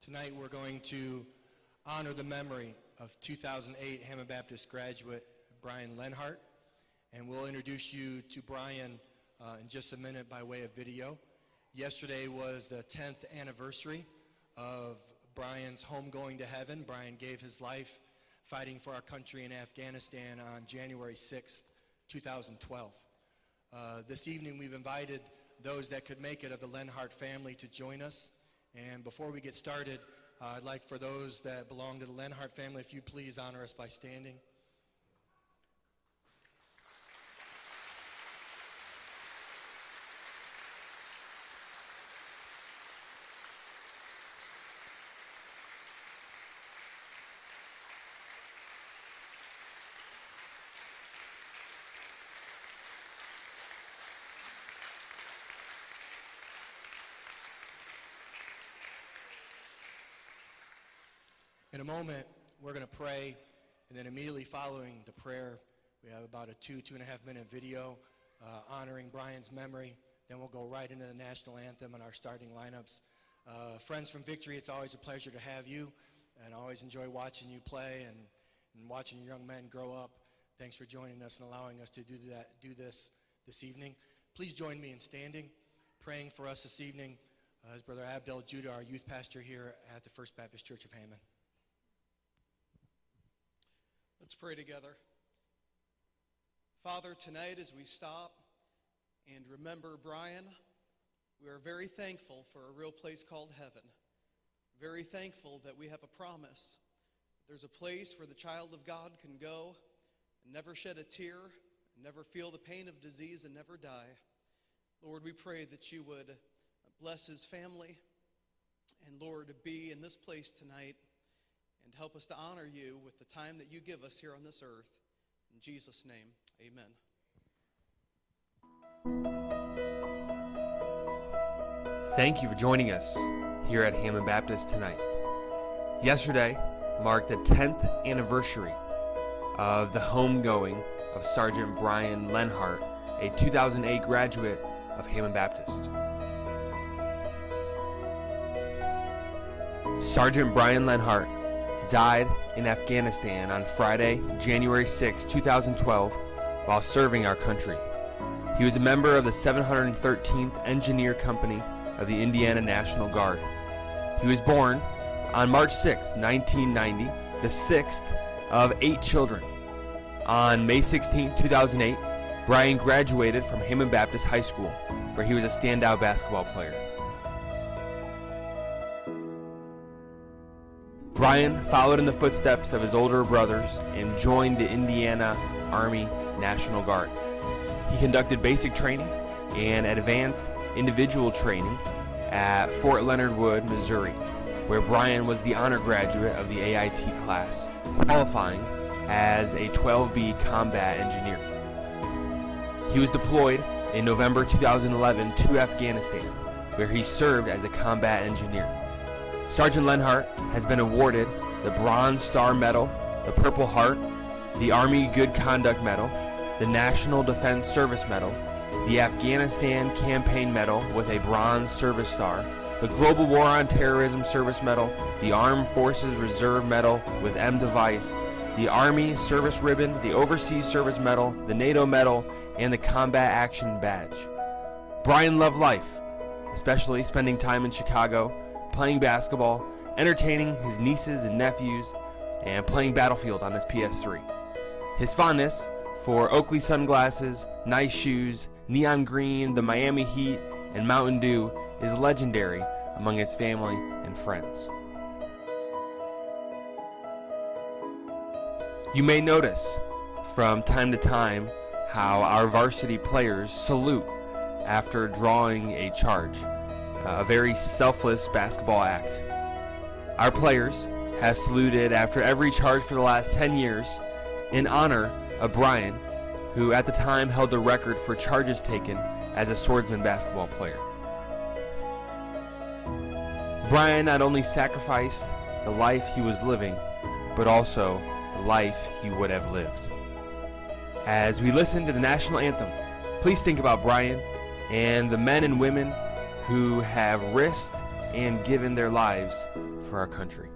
Tonight we're going to honor the memory of 2008 Hammond Baptist graduate Brian Lenhart, and we'll introduce you to Brian in just a minute by way of video. Yesterday was the 10th anniversary of Brian's home going to heaven. Brian gave his life fighting for our country in Afghanistan on January 6th, 2012. This evening we've invited those that could make it of the Lenhart family to join us. And before we get started, I'd like for those that belong to the Lenhart family, if you please honor us by standing. In a moment, we're going to pray, and then immediately following the prayer, we have about a 2.5 minute video honoring Brian's memory. Then we'll go right into the national anthem and our starting lineups. Friends from Victory, it's always a pleasure to have you, and I always enjoy watching you play and watching young men grow up. Thanks for joining us and allowing us to do this evening. Please join me in standing, praying for us this evening. As Brother Abdel Judah, our youth pastor here at the First Baptist Church of Hammond. Let's pray together. Father, tonight as we stop and remember Brian, we are very thankful for a real place called heaven. Very thankful that we have a promise. There's a place where the child of God can go and never shed a tear, and never feel the pain of disease, and never die. Lord, we pray that you would bless his family, and Lord, be in this place tonight and help us to honor you with the time that you give us here on this earth. In Jesus' name, amen. Thank you for joining us here at Hammond Baptist tonight. Yesterday marked the 10th anniversary of the homegoing of Sergeant Brian Lenhart, a 2008 graduate of Hammond Baptist. Sergeant Brian Lenhart died in Afghanistan on Friday, January 6, 2012, while serving our country. He was a member of the 713th Engineer Company of the Indiana National Guard. He was born on March 6, 1990, the sixth of 8 children. On May 16, 2008, Brian graduated from Hammond Baptist High School, where he was a standout basketball player. Brian followed in the footsteps of his older brothers and joined the Indiana Army National Guard. He conducted basic training and advanced individual training at Fort Leonard Wood, Missouri, where Brian was the honor graduate of the AIT class, qualifying as a 12B combat engineer. He was deployed in November 2011 to Afghanistan, where he served as a combat engineer. Sergeant Lenhart has been awarded the Bronze Star Medal, the Purple Heart, the Army Good Conduct Medal, the National Defense Service Medal, the Afghanistan Campaign Medal with a Bronze Service Star, the Global War on Terrorism Service Medal, the Armed Forces Reserve Medal with M device, the Army Service Ribbon, the Overseas Service Medal, the NATO Medal, and the Combat Action Badge. Brian loved life, especially spending time in Chicago, playing basketball, entertaining his nieces and nephews, and playing Battlefield on his PS3. His fondness for Oakley sunglasses, nice shoes, neon green, the Miami Heat, and Mountain Dew is legendary among his family and friends. You may notice from time to time how our varsity players salute after drawing a charge. A very selfless basketball act. Our players have saluted after every charge for the last 10 years in honor of Brian, who at the time held the record for charges taken as a Swordsman basketball player. Brian not only sacrificed the life he was living, but also the life he would have lived. As we listen to the national anthem, please think about Brian and the men and women who have risked and given their lives for our country.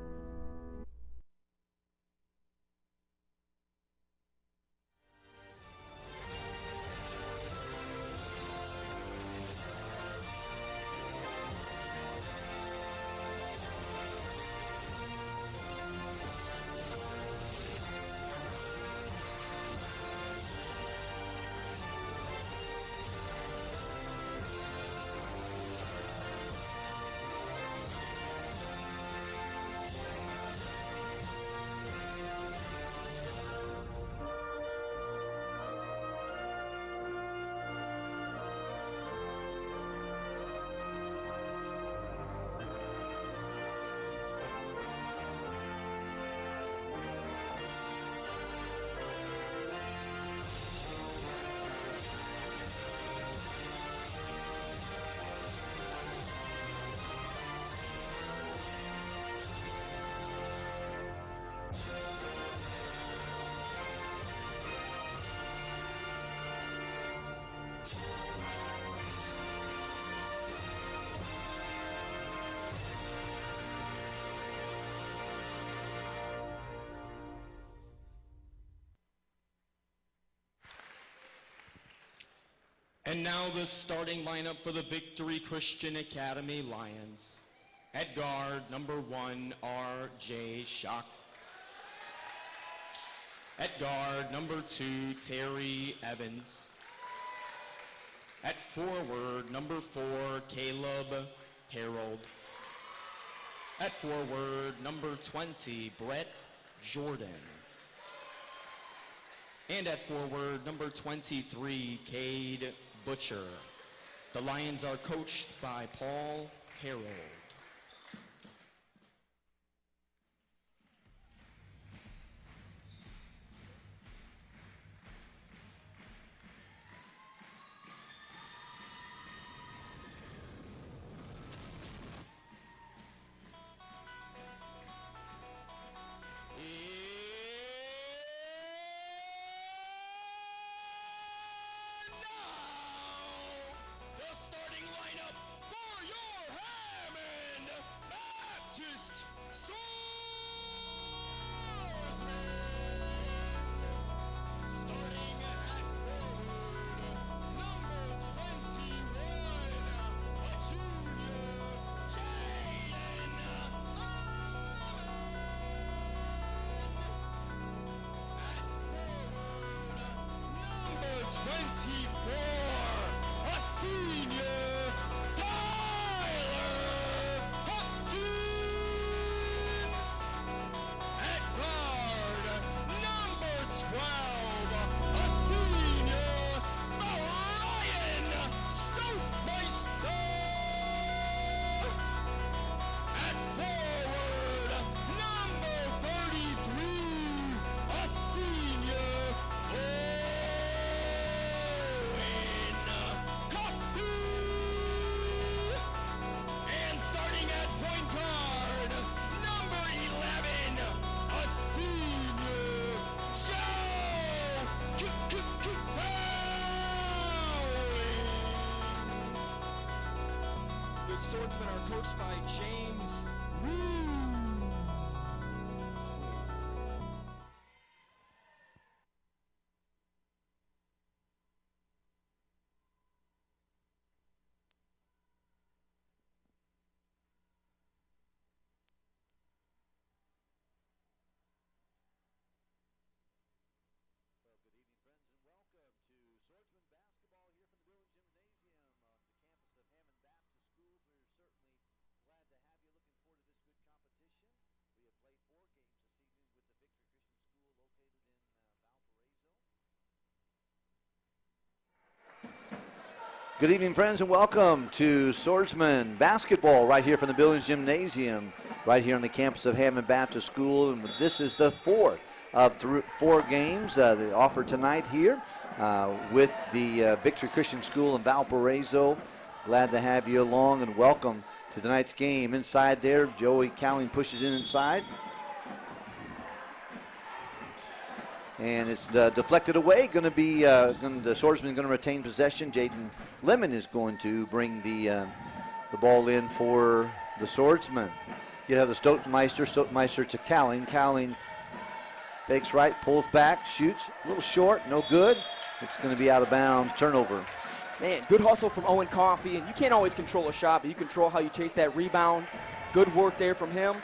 And now the starting lineup for the Victory Christian Academy Lions. At guard, number 1, R.J. Schock. At guard, number 2, Terry Evans. At forward, number 4, Caleb Harold. At forward, number 20, Brett Jordan. And at forward, number 23, Cade Butcher. The Lions are coached by Paul Harold. The Swordsmen are coached by James Woo. Good evening, friends, and welcome to Swordsmen basketball right here from the Billings Gymnasium, right here on the campus of Hammond Baptist School. And this is the fourth of 4 games they offer tonight here with the Victory Christian School in Valparaiso. Glad to have you along and welcome to tonight's game. Inside there, Joey Cowling pushes in inside. And it's deflected away. Going to be the Swordsman going to retain possession. Jaden Lemon is going to bring the ball in for the Swordsmen. You have the Stotemeister to Cowling. Cowling fakes right, pulls back, shoots, a little short, no good. It's going to be out of bounds, turnover. Man, good hustle from Owen Coffey, and you can't always control a shot, but you control how you chase that rebound. Good work there from him.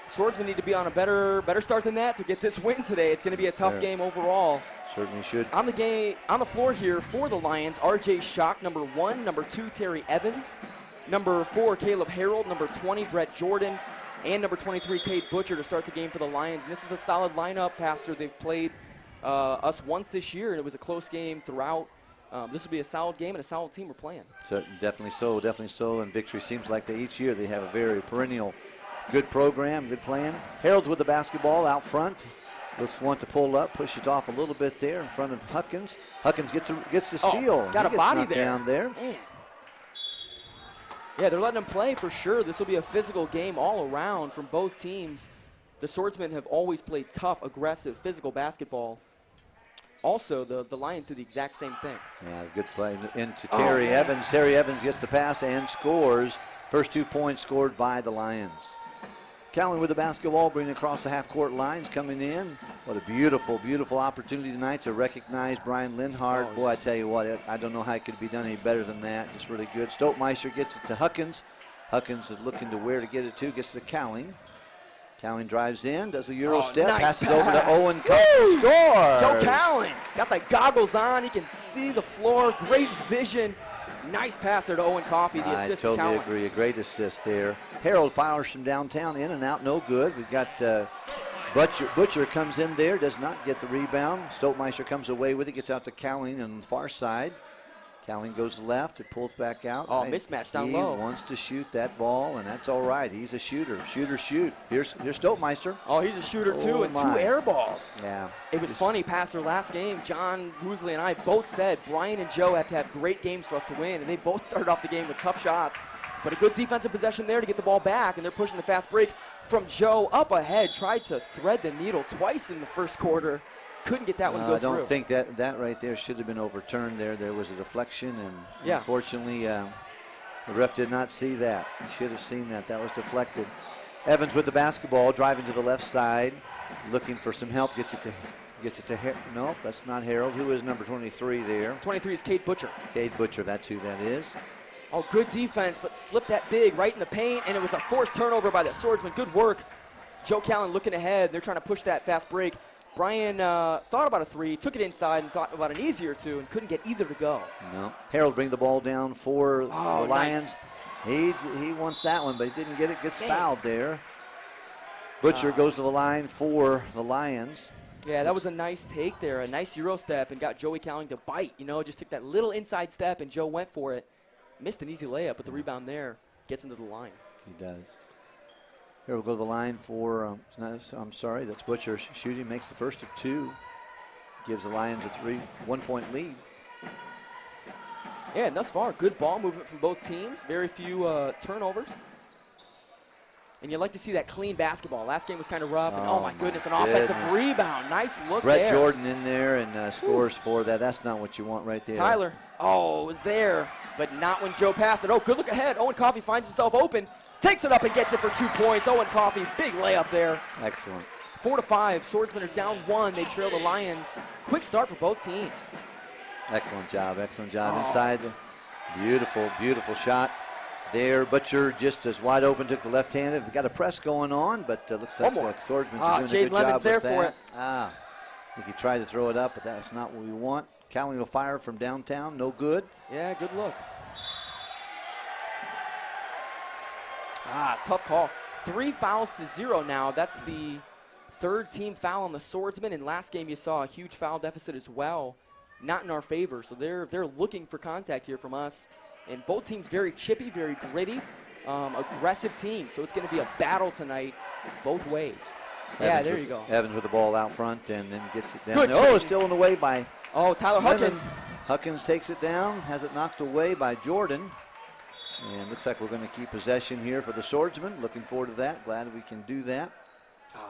Swordsmen need to be on a better start than that to get this win today. It's going to be a tough game overall. Certainly should. On the floor here for the Lions, R.J. Schock, number 1, number 2, Terry Evans, number 4, Caleb Harold, number 20, Brett Jordan, and number 23, Cade Butcher to start the game for the Lions. And this is a solid lineup, Pastor. They've played us once this year, and it was a close game throughout. This will be a solid game and a solid team we're playing. So, definitely so. And victory seems like each year they have a very perennial good program, good plan. Harold's with the basketball out front. Looks want to pull up, push it off a little bit there in front of Huckins. Huckins gets the steal. Got a body there. Down there. Man. Yeah, they're letting them play for sure. This will be a physical game all around from both teams. The Swordsmen have always played tough, aggressive, physical basketball. Also, the Lions do the exact same thing. Yeah, good play into Terry Evans. Terry Evans gets the pass and scores. First 2 points scored by the Lions. Callan with the basketball, bringing across the half-court lines, coming in. What a beautiful, beautiful opportunity tonight to recognize Brian Lenhart. Boy, I tell you what, I don't know how it could be done any better than that. Just really good. Stotemeister gets it to Huckins. Huckins is looking to where to get it to. Gets to Cowling. Cowling drives in, does a Euro step, nice passes pass. over to Owen. Scores! Joe Cowling got the goggles on. He can see the floor. Great vision. Nice pass there to Owen Coffey, the assist to totally Cowling. agree. A great assist there. Harold fires from downtown, in and out, no good. We've got Butcher comes in there, does not get the rebound. Stotemeister comes away with it, gets out to Cowling on the far side. Cowling goes left, it pulls back out. Mismatch down low. He wants to shoot that ball, and that's all right. He's a shooter. Shoot. Here's Stotemeister. Oh, he's a shooter too, and 2 air balls. Yeah. It was funny, Pastor, last game, John Woosley and I both said Brian and Joe have to have great games for us to win, and they both started off the game with tough shots. But a good defensive possession there to get the ball back, and they're pushing the fast break from Joe up ahead. Tried to thread the needle twice in the first quarter. Couldn't get that one go through. I don't think that right there should have been overturned there. There was a deflection, and unfortunately the ref did not see that. He should have seen that. That was deflected. Evans with the basketball, driving to the left side, looking for some help. Gets it to no, that's not Harold. Who is number 23 there? 23 is Cade Butcher. Cade Butcher, that's who that is. Oh, good defense, but slipped that big right in the paint, and it was a forced turnover by the Swordsman. Good work. Joe Callan looking ahead. They're trying to push that fast break. Brian thought about a 3, took it inside, and thought about an easier 2, and couldn't get either to go. No. Harold bring the ball down for the Lions. Nice. He wants that one, but he didn't get it. Gets fouled there. Butcher goes to the line for the Lions. Yeah, that was a nice take there, a nice Euro step, and got Joey Cowling to bite. Just took that little inside step, and Joe went for it. Missed an easy layup, but the rebound there gets into the line. He does. Here we'll go to the line for, I'm sorry, that's Butcher shooting, makes the first of 2. Gives the Lions a 1-point lead. Yeah, and thus far, good ball movement from both teams. Very few turnovers. And you like to see that clean basketball. Last game was kind of rough. And oh my goodness, an offensive rebound. Nice look there. Brett Jordan in there and scores for that. That's not what you want right there. Tyler, was there, but not when Joe passed it. Oh, good look ahead. Owen Coffey finds himself open. Takes it up and gets it for 2 points. Owen Coffey, big layup there. Excellent. 4-5. Swordsmen are down 1. They trail the Lions. Quick start for both teams. Excellent job. Inside. Beautiful, beautiful shot there. Butcher just as wide open, took the left-handed. We've got a press going on, but looks like Swordsman doing a good job with that. I think he tried to throw it up, but that's not what we want. Cowling will fire from downtown. No good. Yeah, good look. Tough call. 3 fouls to 0 now. That's the 3rd team foul on the Swordsmen. And last game you saw a huge foul deficit as well. Not in our favor. So they're looking for contact here from us. And both teams very chippy, very gritty, aggressive team. So it's going to be a battle tonight both ways. There you go. Evans with the ball out front and then gets it down. Good it's still in the way by Tyler Huckins. Huckins takes it down, has it knocked away by Jordan. And looks like we're going to keep possession here for the Swordsmen. Looking forward to that. Glad we can do that.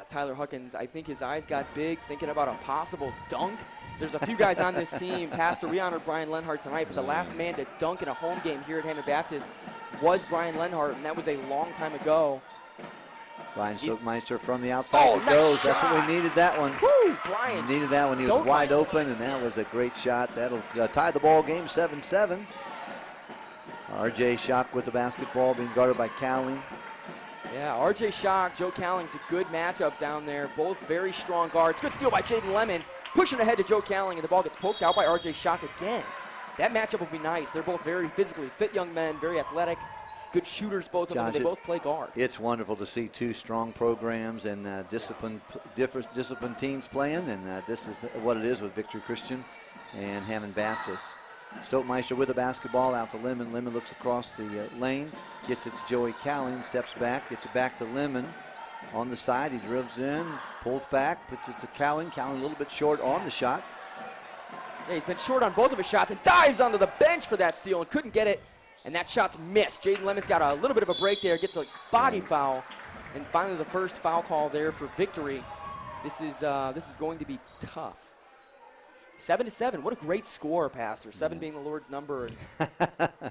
Tyler Huckins, I think his eyes got big thinking about a possible dunk. There's a few guys on this team. Pastor, we honored Brian Lenhart tonight, but the last man to dunk in a home game here at Hammond Baptist was Brian Lenhart, and that was a long time ago. Ryan Stockmeister from the outside nice goes. shot. That's what we needed, that one. Woo, Brian. Needed that one. He was wide open, and that was a great shot. That'll tie the ball game 7-7. R.J. Schock with the basketball, being guarded by Cowling. Yeah, R.J. Schock, Joe Cowling's a good matchup down there. Both very strong guards. Good steal by Jaden Lemon. Pushing ahead to Joe Cowling, and the ball gets poked out by R.J. Schock again. That matchup will be nice. They're both very physically fit young men, very athletic. Good shooters, both of them, and they both play guard. It's wonderful to see two strong programs and different disciplined teams playing, and this is what it is with Victory Christian and Hammond Baptist. Stockmeister with the basketball out to Lemon. Lemon looks across the lane, gets it to Joey Cowling, steps back, gets it back to Lemon. On the side, he dribbles in, pulls back, puts it to Cowling. Cowling a little bit short on the shot. Yeah, he's been short on both of his shots and dives onto the bench for that steal and couldn't get it. And that shot's missed. Jaden Lemon's got a little bit of a break there, gets a body foul. And finally the first foul call there for Victory. This is going to be tough. 7-7, what a great score, Pastor. 7 being the Lord's number.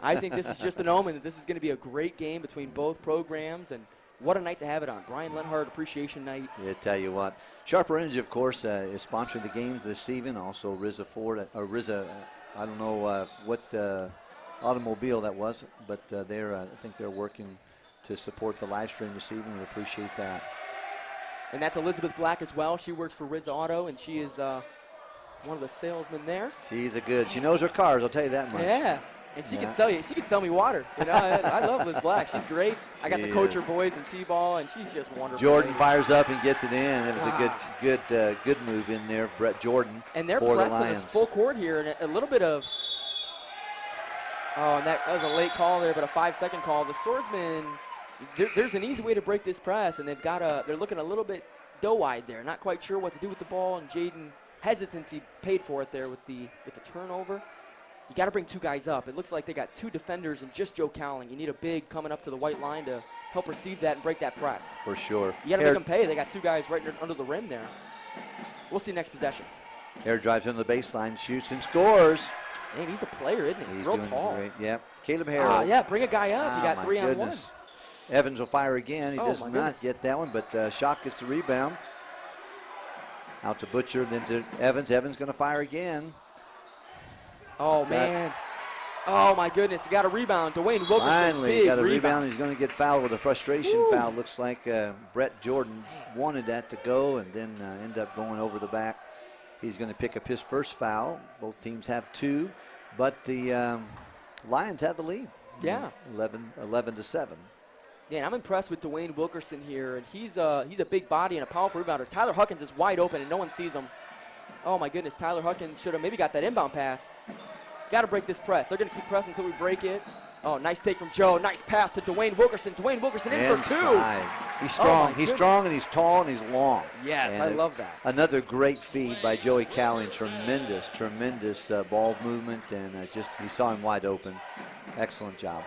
I think this is just an omen that this is going to be a great game between both programs, and what a night to have it on. Brian Lenhart Appreciation Night. Yeah, tell you what. Sharper Energy, of course, is sponsoring the games this evening. Also, Rizza Ford, or Rizza, I don't know what automobile that was, but I think they're working to support the live stream this evening. We appreciate that. And that's Elizabeth Black as well. She works for Rizza Auto, and she is one of the salesmen there. She's a good. She knows her cars, I'll tell you that much. Yeah. And she can sell you. She can sell me water. You know, I love Liz Black. She's great. I got to coach her boys in T-ball, and she's just wonderful. Jordan fires up and gets it in. It was a good move in there, Brett Jordan. And they're pressing us full court here, and a little bit of. Oh, and that was a late call there, but a 5-second call. The Swordsmen, there's an easy way to break this press, and they're looking a little bit doe-eyed there, not quite sure what to do with the ball, and Jaden hesitancy paid for it there with the turnover. You got to bring two guys up. It looks like they got two defenders and just Joe Cowling. You need a big coming up to the white line to help receive that and break that press. For sure. You got to make them pay. They got two guys right under the rim there. We'll see next possession. Air drives into the baseline, shoots and scores. Man, he's a player, isn't he? He's real doing tall. Great. Yep. Caleb Harrell. Yeah, bring a guy up. You got 3-on-1. Evans will fire again. He does not get that one, but Schock gets the rebound. Out to Butcher, then to Evans. Evans going to fire again. Oh, man. Oh, my goodness. He got a rebound. Dwayne Wilkerson, finally got a rebound. He's going to get fouled with a frustration foul. Looks like Brett Jordan wanted that to go and then end up going over the back. He's going to pick up his first foul. Both teams have two, but the Lions have the lead. Yeah. 11-7. Yeah, and I'm impressed with Dwayne Wilkerson here, and he's a big body and a powerful rebounder. Tyler Huckins is wide open, and no one sees him. Oh, my goodness. Tyler Huckins should have maybe got that inbound pass. Got to break this press. They're going to keep pressing until we break it. Oh, nice take from Joe. Nice pass to Dwayne Wilkerson. Dwayne Wilkerson in for two. He's strong. He's strong, and he's tall, and he's long. Yes, and I love that. Another great feed by Joey Cowling. Tremendous ball movement, and he saw him wide open. Excellent job.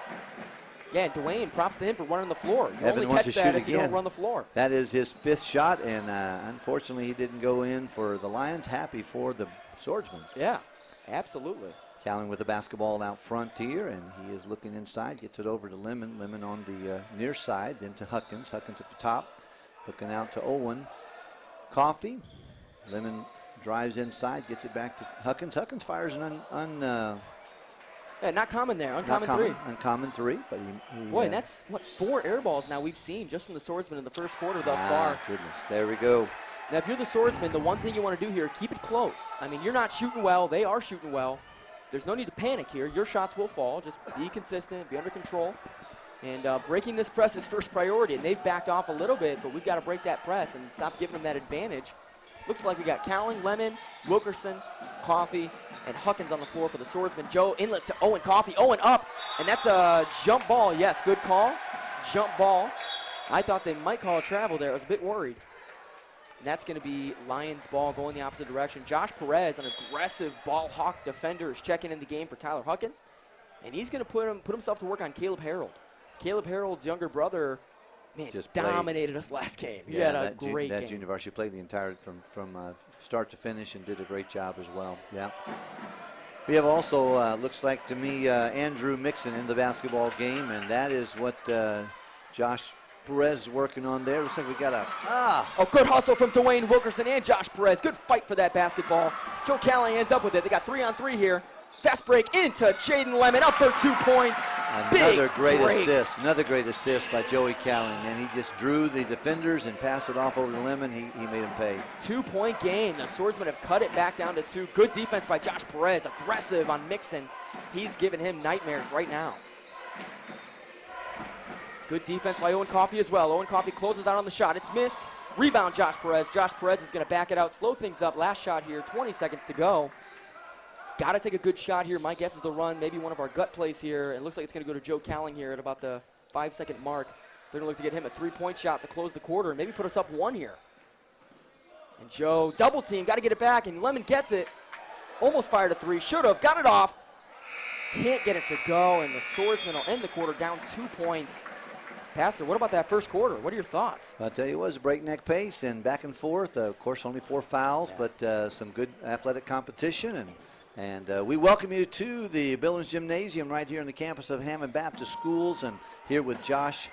Yeah, Dwayne, props to him for running the floor. You Evan only wants catch to that shoot if you again. don't run the floor. That is his fifth shot, and unfortunately he didn't go in for the Lions. Happy for the Swordsmen. Yeah, absolutely. Cowling with the basketball out front here, and he is looking inside, gets it over to Lemon. Lemon on the near side, then to Huckins. Huckins at the top, looking out to Owen. Coffee. Lemon drives inside, gets it back to Huckins. Huckins fires an yeah, not common there. Uncommon three, but he boy, and that's, 4 air balls now we've seen just from the Swordsmen in the first quarter thus far. Goodness, there we go. Now, if you're the Swordsmen, the one thing you want to do here, keep it close. I mean, you're not shooting well. They are shooting well. There's no need to panic here. Your shots will fall. Just be consistent, be under control. And breaking this press is first priority, and they've backed off a little bit, but we've got to break that press and stop giving them that advantage. Looks like we got Cowling, Lemon, Wilkerson, Coffee, and Huckins on the floor for the Swordsmen. Joe inlet to Owen Coffee. Owen up, and that's a jump ball. Yes, good call. Jump ball. I thought they might call a travel there. I was a bit worried. And that's going to be Lions ball going the opposite direction. Josh Perez, an aggressive ball hawk defender, is checking in the game for Tyler Huckins. And he's going to put himself to work on Caleb Harold. Caleb Harold's younger brother, man, just dominated us last game. He had a great game. That junior varsity played the entire from start to finish and did a great job as well. Yeah. We have also, looks like to me, Andrew Mixon in the basketball game, and that is what Josh Perez is working on there. Looks like we got Oh, good hustle from Dwayne Wilkerson and Josh Perez. Good fight for that basketball. Joe Callie ends up with it. They got 3-on-3 here. Fast break into Jaden Lemon, up for 2 points. Another great assist. Another great assist by Joey Calling, and he just drew the defenders and passed it off over to Lemon. He made him pay. 2-point game. The Swordsmen have cut it back down to 2. Good defense by Josh Perez. Aggressive on Mixon. He's giving him nightmares right now. Good defense by Owen Coffey as well. Owen Coffey closes out on the shot. It's missed. Rebound, Josh Perez. Josh Perez is going to back it out, slow things up. Last shot here, 20 seconds to go. Got to take a good shot here. My guess is the run, maybe one of our gut plays here. It looks like it's going to go to Joe Calling here at about the 5-second mark. They're going to look to get him a 3-point shot to close the quarter and maybe put us up 1 here. And Joe, double team, got to get it back, and Lemon gets it. Almost fired a 3, should have, got it off. Can't get it to go, and the Swordsmen will end the quarter down 2 points. Pastor, what about that first quarter? What are your thoughts? I'll tell you what, it was a breakneck pace and back and forth. Of course, only 4 fouls, but some good athletic competition. And we welcome you to the Billings Gymnasium right here on the campus of Hammond Baptist Schools. And here with Josh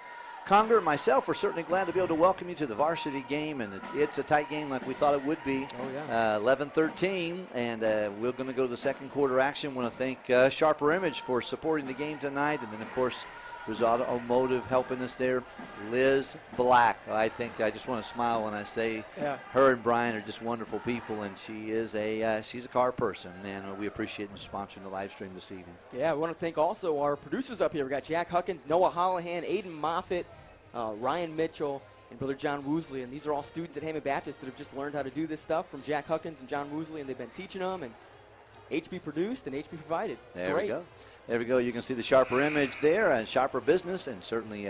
Conger and myself, we're certainly glad to be able to welcome you to the varsity game. And it's a tight game like we thought it would be. Oh, yeah. 11-13, and we're going to go to the second quarter action. Want to thank Sharper Image for supporting the game tonight. And then, of course, there's Automotive helping us there. Liz Black. I think I just want to smile when I say her and Brian are just wonderful people, and she is she's a car person, and we appreciate them sponsoring the live stream this evening. Yeah, we want to thank also our producers up here. We got Jack Huckins, Noah Hollahan, Aiden Moffitt, Ryan Mitchell, and Brother John Woosley, and these are all students at Hammond Baptist that have just learned how to do this stuff from Jack Huckins and John Woosley, and they've been teaching them, and HB produced and HB provided. It's there great. We go. There we go. You can see the Sharper Image there, and Sharper Business, and certainly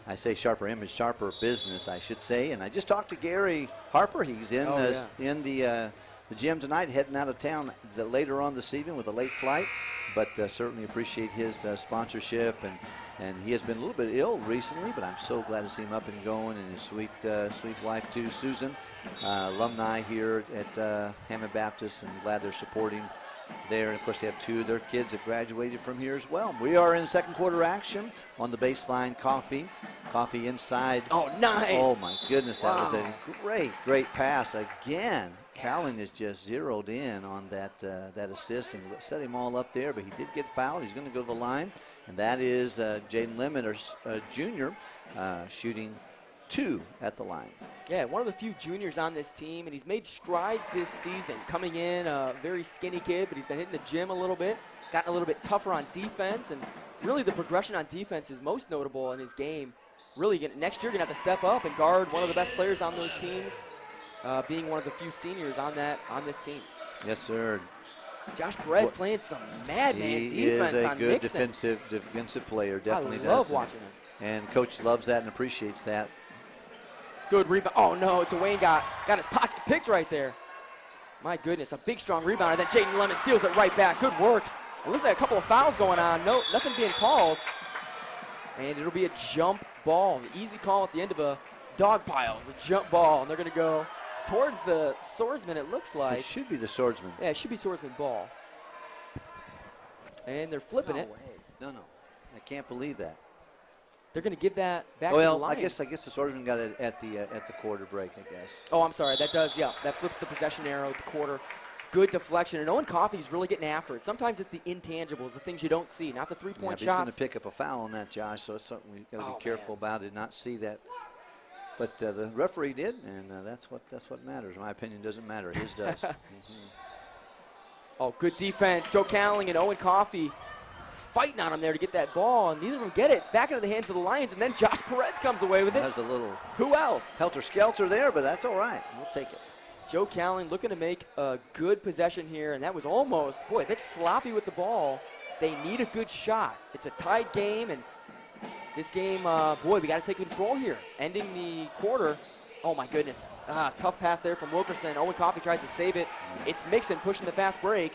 I say Sharper Image, Sharper Business, I should say. And I just talked to Gary Harper. He's in in the gym tonight, heading out of town later on this evening with a late flight, but certainly appreciate his sponsorship. And he has been a little bit ill recently, but I'm so glad to see him up and going, and his sweet wife too, Susan, alumni here at Hammond Baptist, and glad they're supporting there. And of course, they have 2 of their kids that graduated from here as well. We are in second quarter action on the baseline. Coffee inside. Oh, nice. Oh, my goodness. That was a great pass. Again, Callan is just zeroed in on that assist and set him all up there, but he did get fouled. He's going to go to the line, and that is Jaden Lemon, or junior, shooting 2 at the line. Yeah, one of the few juniors on this team, and he's made strides this season. Coming in, a very skinny kid, but he's been hitting the gym a little bit, gotten a little bit tougher on defense, and really the progression on defense is most notable in his game. Really, next year, going to have to step up and guard one of the best players on those teams, being one of the few seniors on this team. Yes, sir. Josh Perez playing some madman defense on Mixon. He is a good defensive player, definitely does. I love watching him. And Coach loves that and appreciates that. Good rebound. Oh, no, Dwayne got his pocket picked right there. My goodness, a big, strong rebound, and then Jaden Lemon steals it right back. Good work. It looks like a couple of fouls going on. No, nothing being called. And it'll be a jump ball. The easy call at the end of a dog pile is a jump ball, and they're going to go towards the Swordsman, it looks like. It should be the Swordsman. Yeah, it should be Swordsman ball. And they're flipping it. No. I can't believe that. They're going to give that back to the Lions. I guess the Swordsman got it at the quarter break, I guess. Oh, I'm sorry. That does, that flips the possession arrow at the quarter. Good deflection, and Owen Coffey's really getting after it. Sometimes it's the intangibles, the things you don't see, not the three-point shots. He's going to pick up a foul on that, Josh, so it's something we've got to be careful about. Did not see that. But the referee did, and that's what matters. My opinion doesn't matter. His does. Oh, good defense. Joe Cowling and Owen Coffey fighting on him there to get that ball, and neither of them get it. It's back into the hands of the Lions, and then Josh Perez comes away with it. That was a little Who else? helter-skelter there, but that's all right. We'll take it. Joe Cowling looking to make a good possession here, and that was almost, a bit sloppy with the ball. They need a good shot. It's a tied game, and this game, we got to take control here. Ending the quarter. Oh, my goodness. Tough pass there from Wilkerson. Owen Coffey tries to save it. It's Mixon pushing the fast break.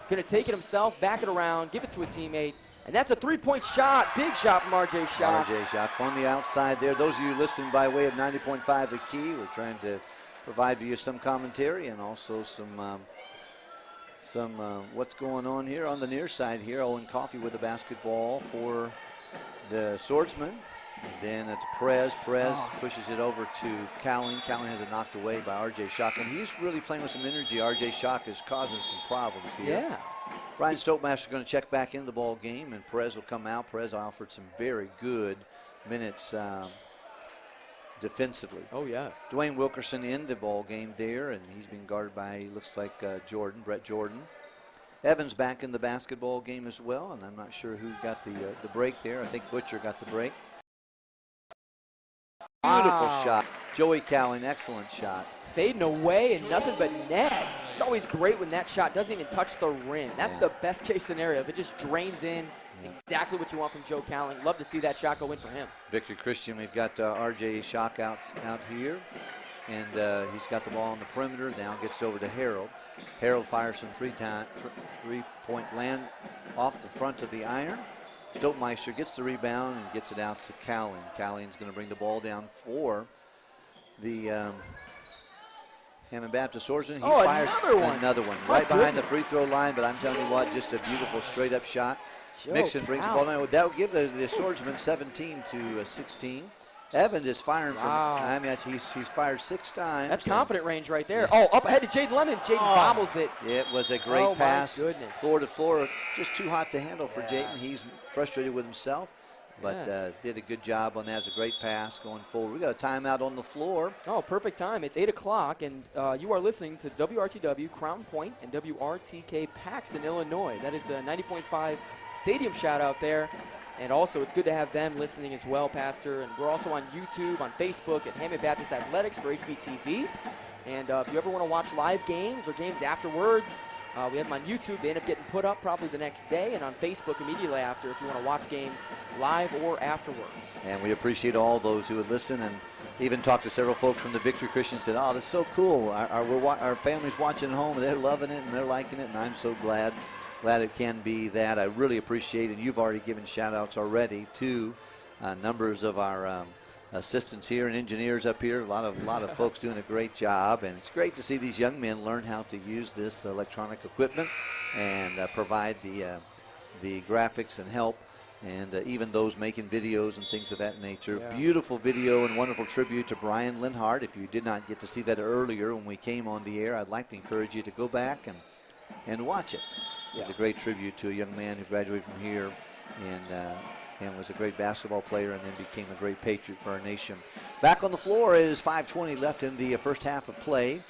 Going to take it himself, back it around, give it to a teammate. And that's a three-point shot. Big shot from R.J. Schock. R.J. Schock on the outside there. Those of you listening by way of 90.5 The Key, we're trying to provide you some commentary and also some some what's going on here on the near side here. Owen Coffey with the basketball for the Swordsmen. And then it's Perez. Perez pushes it over to Cowling. Cowling has it knocked away by R.J. Schock. And he's really playing with some energy. R.J. Schock is causing some problems here. Yeah. Brian Stokemaster is going to check back into the ball game, and Perez will come out. Perez offered some very good minutes defensively. Oh, yes. Dwayne Wilkerson in the ball game there, and he's being guarded by, looks like Brett Jordan. Evans back in the basketball game as well, and I'm not sure who got the break there. I think Butcher got the break. Beautiful shot. Joey Cowling, excellent shot. Fading away and nothing but net. It's always great when that shot doesn't even touch the rim. That's the best case scenario. If it just drains in, exactly what you want from Joe Cowling. Love to see that shot go in for him. Victory Christian, we've got R.J. Schock out here. And he's got the ball on the perimeter. Now gets it over to Harold. Harold fires some three-point land off the front of the iron. Stokemeister gets the rebound and gets it out to Cowling. Cowling's going to bring the ball down for the Hammond Baptist Swordsman. He fires another one. Right behind the free throw line, but I'm telling you what, just a beautiful straight-up shot. Mixon brings the ball down. That will give the Swordsman 17 to 16. Evans is firing from, I mean, he's fired 6 times. That's confident range right there. Oh, up ahead to Jaden Lemon. Jaden bobbles it. It was a great pass. My goodness. Floor to floor, just too hot to handle for Jaden. He's frustrated with himself, but did a good job on that. It's a great pass going forward. We got a timeout on the floor. Oh, perfect time. It's 8 o'clock, and you are listening to WRTW Crown Point and WRTK Paxton, Illinois. That is the 90.5 stadium shout out there. And also, it's good to have them listening as well, Pastor. And we're also on YouTube, on Facebook, at Hammond Baptist Athletics for HBTV. And if you ever want to watch live games or games afterwards, we have them on YouTube. They end up getting put up probably the next day, and on Facebook immediately after if you want to watch games live or afterwards. And we appreciate all those who would listen, and even talked to several folks from the Victory Christian, said, oh, that's so cool. Our family's watching at home, and they're loving it, and they're liking it, and I'm so glad it can be that. I really appreciate it. And you've already given shout-outs already to numbers of our assistants here and engineers up here. A lot of folks doing a great job, and it's great to see these young men learn how to use this electronic equipment and provide the graphics and help, and even those making videos and things of that nature. Yeah. Beautiful video and wonderful tribute to Brian Lenhart. If you did not get to see that earlier when we came on the air, I'd like to encourage you to go back and watch it. It was a great tribute to a young man who graduated from here and was a great basketball player and then became a great patriot for our nation. Back on the floor is 5:20 left in the first half of play.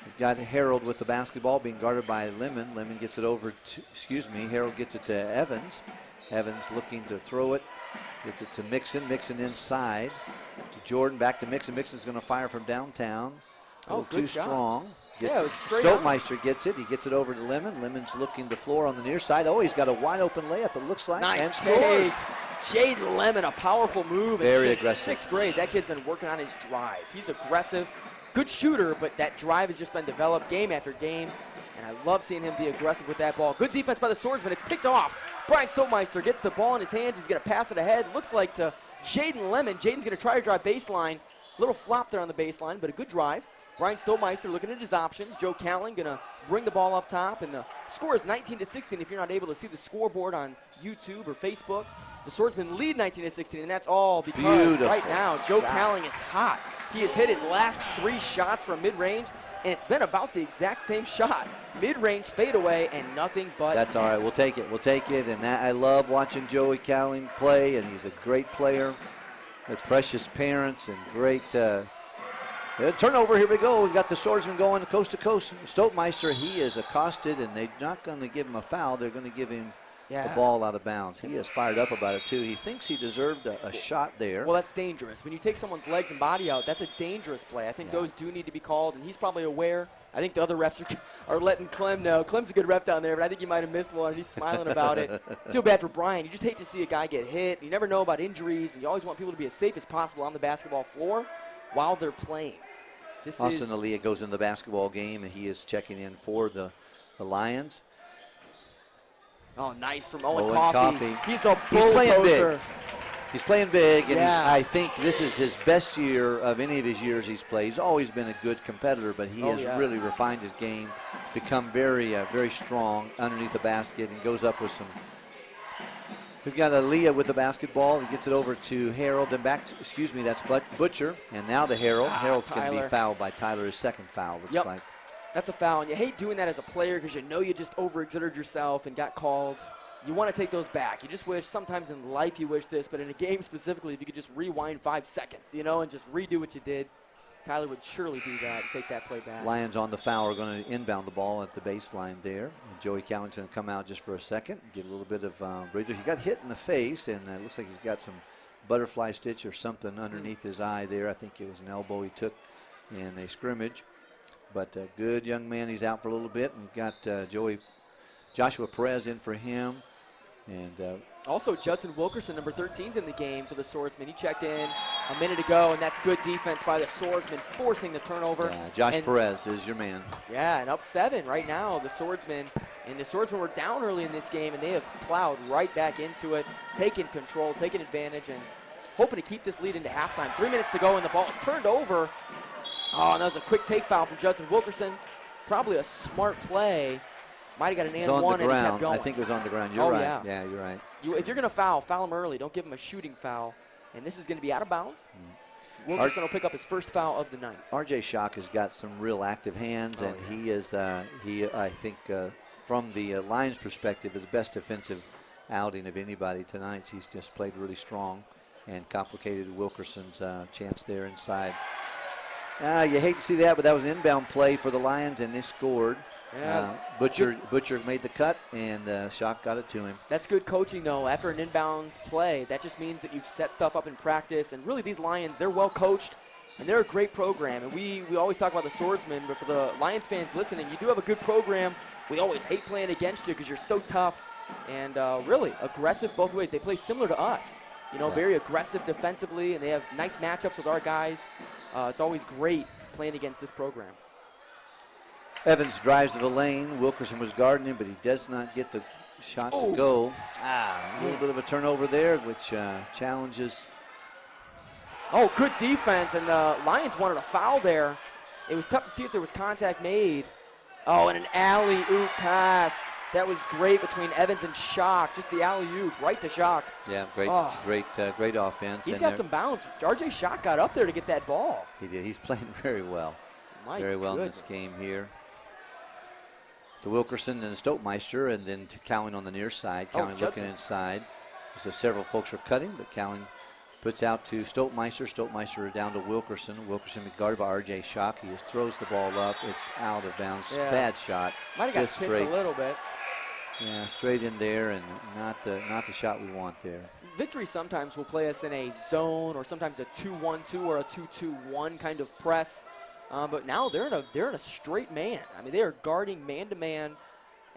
We've got Harold with the basketball being guarded by Lemon. Lemon gets it over to, Harold gets it to Evans. Evans looking to throw it. Gets it to Mixon. Mixon inside to Jordan. Back to Mixon. Mixon's going to fire from downtown. A little too strong. Stokemeister gets it. He gets it over to Lemon. Lemon's looking the floor on the near side. Oh, he's got a wide open layup, it looks like. Nice take. Jaden Lemon, a powerful move. Very aggressive. 6th grade, that kid's been working on his drive. He's aggressive, good shooter, but that drive has just been developed game after game. And I love seeing him be aggressive with that ball. Good defense by the Swordsmen. It's picked off. Brian Stokemeister gets the ball in his hands. He's going to pass it ahead. Looks like to Jaden Lemon. Jaden's going to try to drive baseline. Little flop there on the baseline, but a good drive. Brian Stokemeister looking at his options. Joe Cowling going to bring the ball up top, and the score is 19-16 if you're not able to see the scoreboard on YouTube or Facebook. The Swordsmen lead 19-16, and that's all because right now Joe Cowling is hot. He has hit his last 3 shots from mid-range, and it's been about the exact same shot. Mid-range fadeaway and nothing but That's all right. We'll take it. We'll take it, and I love watching Joey Cowling play, and he's a great player. They're precious parents and great turnover. Here we go. We've got the Swordsman going coast to coast. Stokemeister, he is accosted, and they're not going to give him a foul. They're going to give him the ball out of bounds. He is fired up about it, too. He thinks he deserved a shot there. Well, that's dangerous. When you take someone's legs and body out, that's a dangerous play. I think those do need to be called, and he's probably aware. I think the other refs are letting Clem know. Clem's a good ref down there, but I think he might have missed one. He's smiling about it. Feel bad for Brian. You just hate to see a guy get hit. You never know about injuries, and you always want people to be as safe as possible on the basketball floor while they're playing. Austin Aaliyah goes in the basketball game, and he is checking in for the Lions. Oh, nice from Owen Coffey. He's a playing big. He's playing big, and I think this is his best year of any of his years he's played. He's always been a good competitor, but he has really refined his game. become very, very strong underneath the basket and goes up with some. We've got Aaliyah with the basketball. He gets it over to Harold, then back to, excuse me, that's Butcher. And now to Harold. Harold's going to be fouled by Tyler, his second foul, looks like. That's a foul, and you hate doing that as a player because you know you just overexerted yourself and got called. You want to take those back. You just wish, sometimes in life you wish this, but in a game specifically, if you could just rewind 5 seconds, you know, and just redo what you did, Tyler would surely do that and take that play back. Lions on the foul are going to inbound the ball at the baseline there. And Joey Calling's going to come out just for a second, get a little bit of breather. He got hit in the face, and it looks like he's got some butterfly stitch or something underneath his eye there. I think it was an elbow he took in a scrimmage. But a good young man. He's out for a little bit, and got Joshua Perez in for him. And also, Judson Wilkerson, number 13, is in the game for the Swordsmen. He checked in a minute ago, and that's good defense by the Swordsmen, forcing the turnover. Yeah, Josh Perez is your man. Yeah, and up 7 right now, the Swordsmen. And the Swordsmen were down early in this game, and they have plowed right back into it, taking control, taking advantage, and hoping to keep this lead into halftime. 3 minutes to go, and the ball is turned over. Oh, and that was a quick take foul from Judson Wilkerson. Probably a smart play. Might have got an and one and he kept going. I think it was on the ground. You're right. Yeah. Yeah, you're right. If you're going to foul him early. Don't give him a shooting foul. And this is going to be out of bounds. Wilkerson will pick up his first foul of the night. R.J. Schock has got some real active hands, and he is, I think, from the Lions' perspective, the best defensive outing of anybody tonight. He's just played really strong and complicated Wilkerson's chance there inside. You hate to see that, but that was an inbound play for the Lions, and they scored. Yeah. Butcher made the cut, and Schock got it to him. That's good coaching, though. After an inbounds play, that just means that you've set stuff up in practice. And really, these Lions, they're well coached, and they're a great program. And we always talk about the Swordsmen, but for the Lions fans listening, you do have a good program. We always hate playing against you because you're so tough and really aggressive both ways. They play similar to us, very aggressive defensively, and they have nice matchups with our guys. It's always great playing against this program. Evans drives to the lane. Wilkerson was guarding him, but he does not get the shot to go. A little bit of a turnover there, which challenges. Oh, good defense, and the Lions wanted a foul there. It was tough to see if there was contact made. Oh, and an alley-oop pass. That was great between Evans and Schock. Just the alley-oop right to Schock. Yeah, great offense. He's got some bounce. R.J. Schock got up there to get that ball. He did. He's playing very well. Very well in this game here. To Wilkerson and Stoltmeister, and then to Cowan on the near side. Cowan looking inside. So several folks are cutting, but Cowan puts out to Stoltmeister. Stoltmeister down to Wilkerson. Wilkerson guarded by R.J. Schock. He just throws the ball up. It's out of bounds. Yeah. Bad shot. Might have got tipped a little bit. Yeah, straight in there, and not the shot we want there. Victory sometimes will play us in a zone, or sometimes a 2-1-2 or a 2-2-1 kind of press. But now they're in a straight man. I mean, they are guarding man-to-man,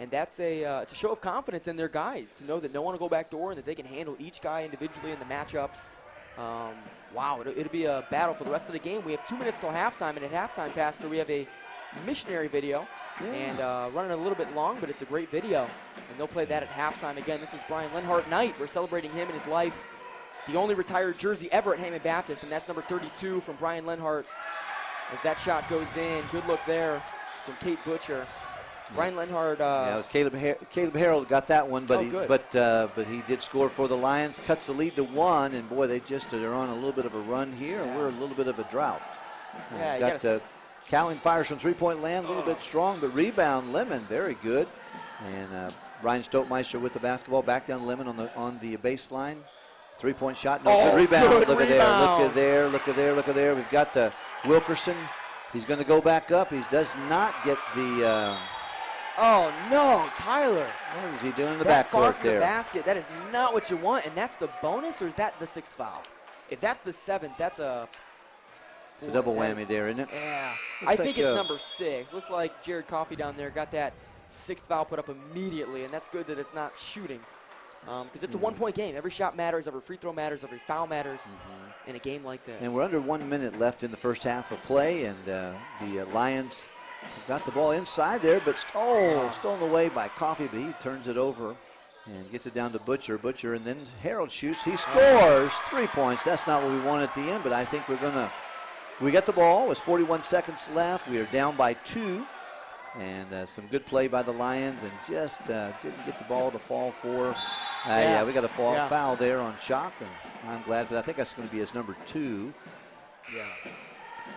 and it's a show of confidence in their guys to know that no one will go back door and that they can handle each guy individually in the matchups. Wow, it'll be a battle for the rest of the game. We have 2 minutes till halftime, and at halftime, Pastor, we have a missionary video, and running a little bit long, but it's a great video, and they'll play that at halftime. Again, this is Brian Lenhart Knight. We're celebrating him and his life. The only retired jersey ever at Hammond Baptist, and that's number 32 from Brian Lenhart. As that shot goes in, good look there from Kate Butcher. Brian Lenhart. It was Caleb Harold got that one, but he did score for the Lions. Cuts the lead to 1, and boy, they're on a little bit of a run here, and we're a little bit of a drought. Cowan fires from three-point land, a little bit strong, but rebound Lemon, very good. And Ryan Stoltmeister with the basketball back down Lemon on the baseline. Three-point shot, good rebound. Good look rebound. at there. We've got the Wilkerson. He's going to go back up. He does not get the. Oh no, Tyler! What is he doing in the backcourt backcourt there? The basket. That is not what you want, and that's the bonus, or is that the 6th foul? If that's the 7th, that's a. It's a double whammy there, isn't it? Yeah, I think it's number 6. Looks like Jared Coffey down there got that 6th foul put up immediately, and that's good that it's not shooting. Because it's a 1-point game. Every shot matters, every free throw matters, every foul matters in a game like this. And we're under 1 minute left in the first half of play, and the Lions got the ball inside there, but stolen away by Coffey, but he turns it over and gets it down to Butcher, and then Harold shoots. He scores 3 points. That's not what we want at the end, but I think we got the ball. It was 41 seconds left. We are down by 2. And some good play by the Lions, and just didn't get the ball to fall for. Yeah, we got a foul there on Shock, and I'm glad for that. I think that's going to be his number 2. Yeah.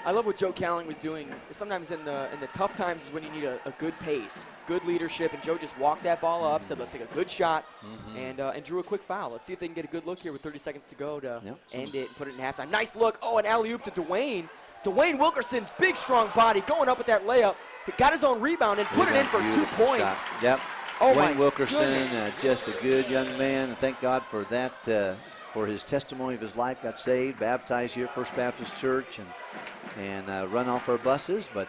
I love what Joe Cowling was doing. Sometimes in the tough times is when you need a good pace, good leadership, and Joe just walked that ball up, said let's take a good shot, and drew a quick foul. Let's see if they can get a good look here with 30 seconds to go to end it and put it in halftime. Nice look. Oh, an alley-oop to Dwayne. Dwayne Wilkerson's big, strong body going up with that layup. He got his own rebound and put it in for 2 points. Shot. Yep. Oh, Dwayne Wilkerson, just a good young man, and thank God for that, for his testimony of his life. Got saved, baptized here at First Baptist Church, and run off our buses, but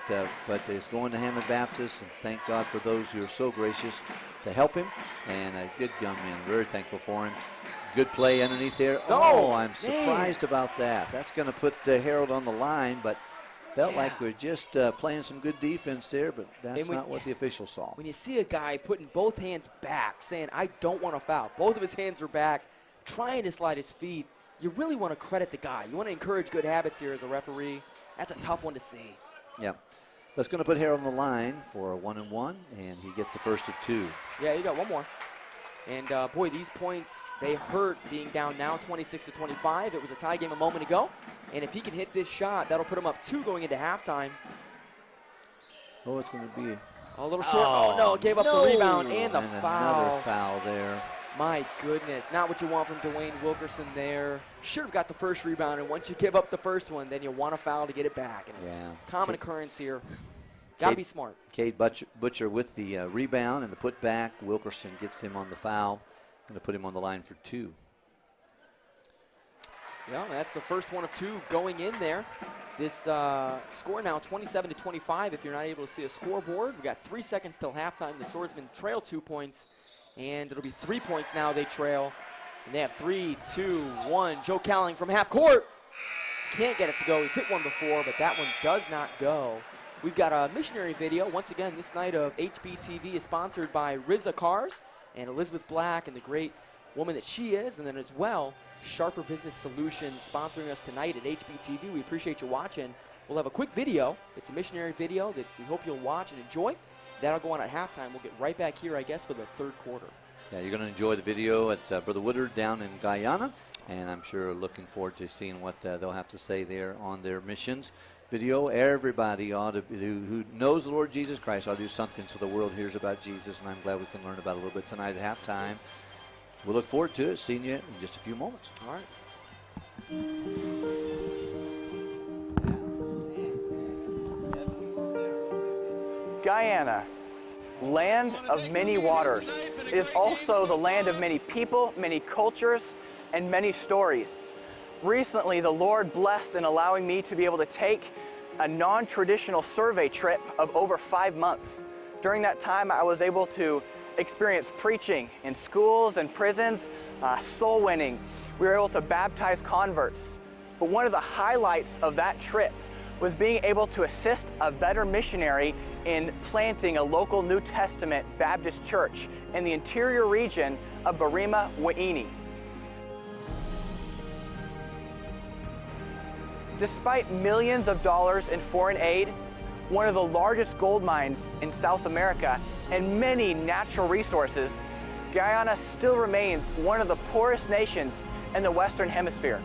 is going to Hammond Baptist, and thank God for those who are so gracious to help him. And a good young man, very thankful for him. Good play underneath there. Oh, I'm surprised about that. That's going to put Harold on the line, but felt like we're just playing some good defense there, but that's not what the officials saw. When you see a guy putting both hands back, saying, I don't want to foul, both of his hands are back, trying to slide his feet, you really want to credit the guy. You want to encourage good habits here as a referee. That's a tough one to see. Yeah. That's going to put Harold on the line for a 1-and-1, and he gets the first of 2. Yeah, you got one more. And, boy, these points, they hurt being down now 26-25. It was a tie game a moment ago. And if he can hit this shot, that'll put him up 2 going into halftime. Oh, it's going to be a little short. Oh, no, gave up the rebound and the foul. Another foul there. My goodness, not what you want from Dwayne Wilkerson there. Should have got the first rebound, and once you give up the first one, then you want a foul to get it back. And it's common occurrence here. Got to be smart. Cade Butcher with the rebound and the putback. Wilkerson gets him on the foul. Going to put him on the line for 2. Yeah, that's the first one of 2 going in there. This score now 27-25 if you're not able to see a scoreboard. We got 3 seconds till halftime. The Swordsmen trail 2 points, and it'll be 3 points now they trail. And they have 3, 2, 1. Joe Cowling from half court. Can't get it to go. He's hit one before, but that one does not go. We've got a missionary video. Once again, this night of HBTV is sponsored by Rizza Cars and Elizabeth Black and the great woman that she is, and then as well, Sharper Business Solutions sponsoring us tonight at HBTV. We appreciate you watching. We'll have a quick video. It's a missionary video that we hope you'll watch and enjoy. That'll go on at halftime. We'll get right back here, I guess, for the third quarter. Yeah, you're going to enjoy the video. It's Brother Woodard down in Guyana, and I'm sure looking forward to seeing what they'll have to say there on their missions video. Everybody ought to who knows the Lord Jesus Christ ought to do something so the world hears about Jesus, and I'm glad we can learn about it a little bit tonight at halftime. We'll look forward to it, seeing you in just a few moments. All right. Guyana, land of many waters. It is also the land of many people, many cultures, and many stories. Recently, the Lord blessed in allowing me to be able to take a non-traditional survey trip of over 5 months. During that time, I was able to experience preaching in schools and prisons, soul winning. We were able to baptize converts. But one of the highlights of that trip was being able to assist a veteran missionary in planting a local New Testament Baptist church in the interior region of Barima, Waini. Despite millions of dollars in foreign aid, one of the largest gold mines in South America, and many natural resources, Guyana still remains one of the poorest nations in the Western Hemisphere.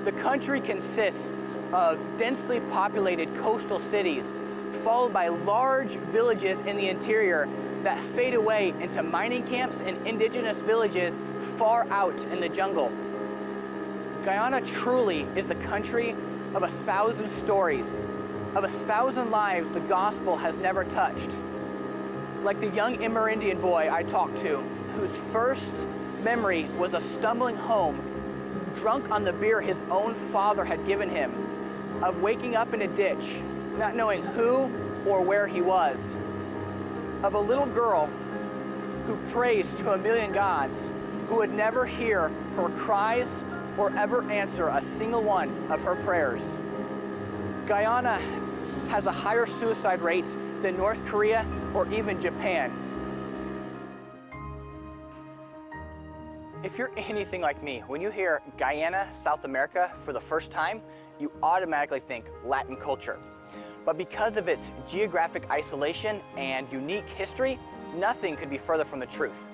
The country consists of densely populated coastal cities, followed by large villages in the interior that fade away into mining camps and indigenous villages far out in the jungle. Guyana truly is the country of 1,000 stories, of 1,000 lives the gospel has never touched. Like the young Amerindian boy I talked to, whose first memory was of stumbling home, drunk on the beer his own father had given him, of waking up in a ditch, not knowing who or where he was, of a little girl who prays to a million gods, who would never hear her cries or ever answer a single one of her prayers. Guyana has a higher suicide rate than North Korea or even Japan. If you're anything like me, when you hear Guyana, South America for the first time, you automatically think Latin culture. But because of its geographic isolation and unique history, nothing could be further from the truth.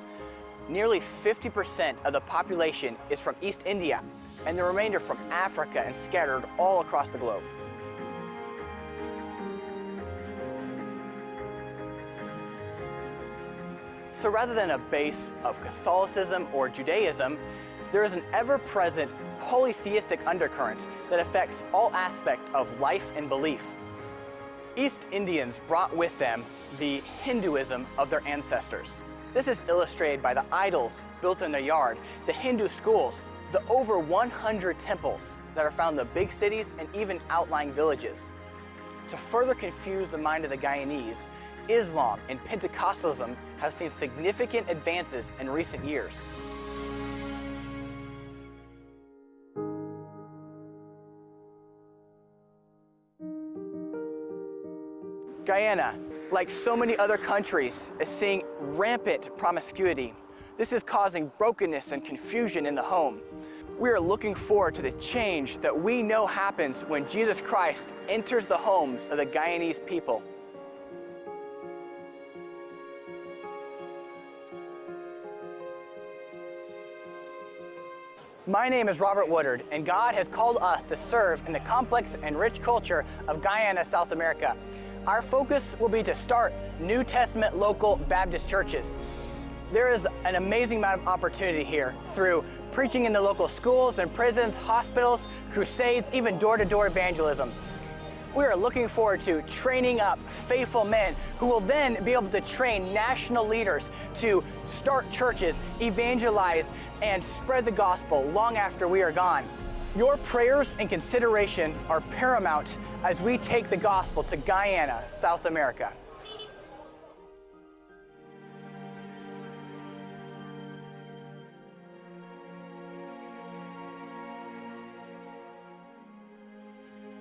Nearly 50% of the population is from East India, and the remainder from Africa and scattered all across the globe. So rather than a base of Catholicism or Judaism, there is an ever-present polytheistic undercurrent that affects all aspects of life and belief. East Indians brought with them the Hinduism of their ancestors. This is illustrated by the idols built in their yard, the Hindu schools, the over 100 temples that are found in the big cities and even outlying villages. To further confuse the mind of the Guyanese, Islam and Pentecostalism have seen significant advances in recent years. Guyana, like so many other countries, is seeing rampant promiscuity. This is causing brokenness and confusion in the home. We are looking forward to the change that we know happens when Jesus Christ enters the homes of the Guyanese people. My name is Robert Woodard, and God has called us to serve in the complex and rich culture of Guyana, South America. Our focus will be to start New Testament local Baptist churches. There is an amazing amount of opportunity here through preaching in the local schools and prisons, hospitals, crusades, even door-to-door evangelism. We are looking forward to training up faithful men who will then be able to train national leaders to start churches, evangelize, and spread the gospel long after we are gone. Your prayers and consideration are paramount as we take the gospel to Guyana, South America.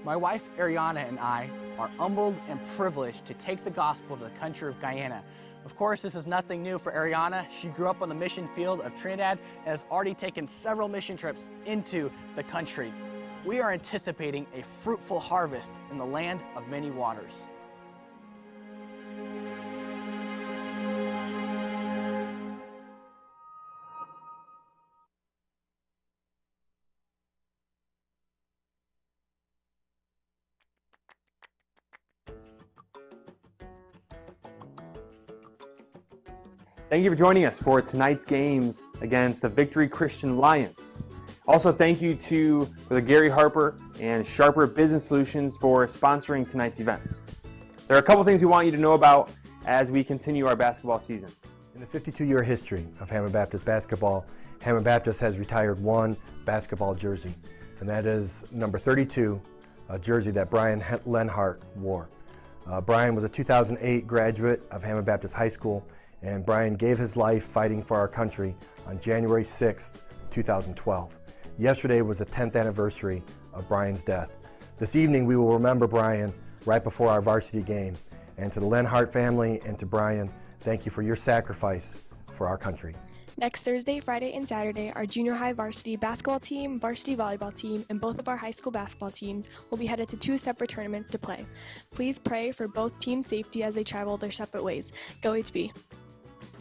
My wife Ariana and I are humbled and privileged to take the gospel to the country of Guyana. Of course, this is nothing new for Ariana. She grew up on the mission field of Trinidad and has already taken several mission trips into the country. We are anticipating a fruitful harvest in the land of many waters. Thank you for joining us for tonight's games against the Victory Christian Lions. Also, thank you to the Gary Harper and Sharper Business Solutions for sponsoring tonight's events. There are a couple things we want you to know about as we continue our basketball season. In the 52-year history of Hammond Baptist basketball, Hammond Baptist has retired one basketball jersey, and that is number 32, a jersey that Brian Lenhart wore. Brian was a 2008 graduate of Hammond Baptist High School, and Brian gave his life fighting for our country on January 6th, 2012. Yesterday was the 10th anniversary of Brian's death. This evening we will remember Brian right before our varsity game. And to the Lenhart family and to Brian, thank you for your sacrifice for our country. Next Thursday, Friday, and Saturday, our junior high varsity basketball team, varsity volleyball team, and both of our high school basketball teams will be headed to 2 separate tournaments to play. Please pray for both teams' safety as they travel their separate ways. Go HB!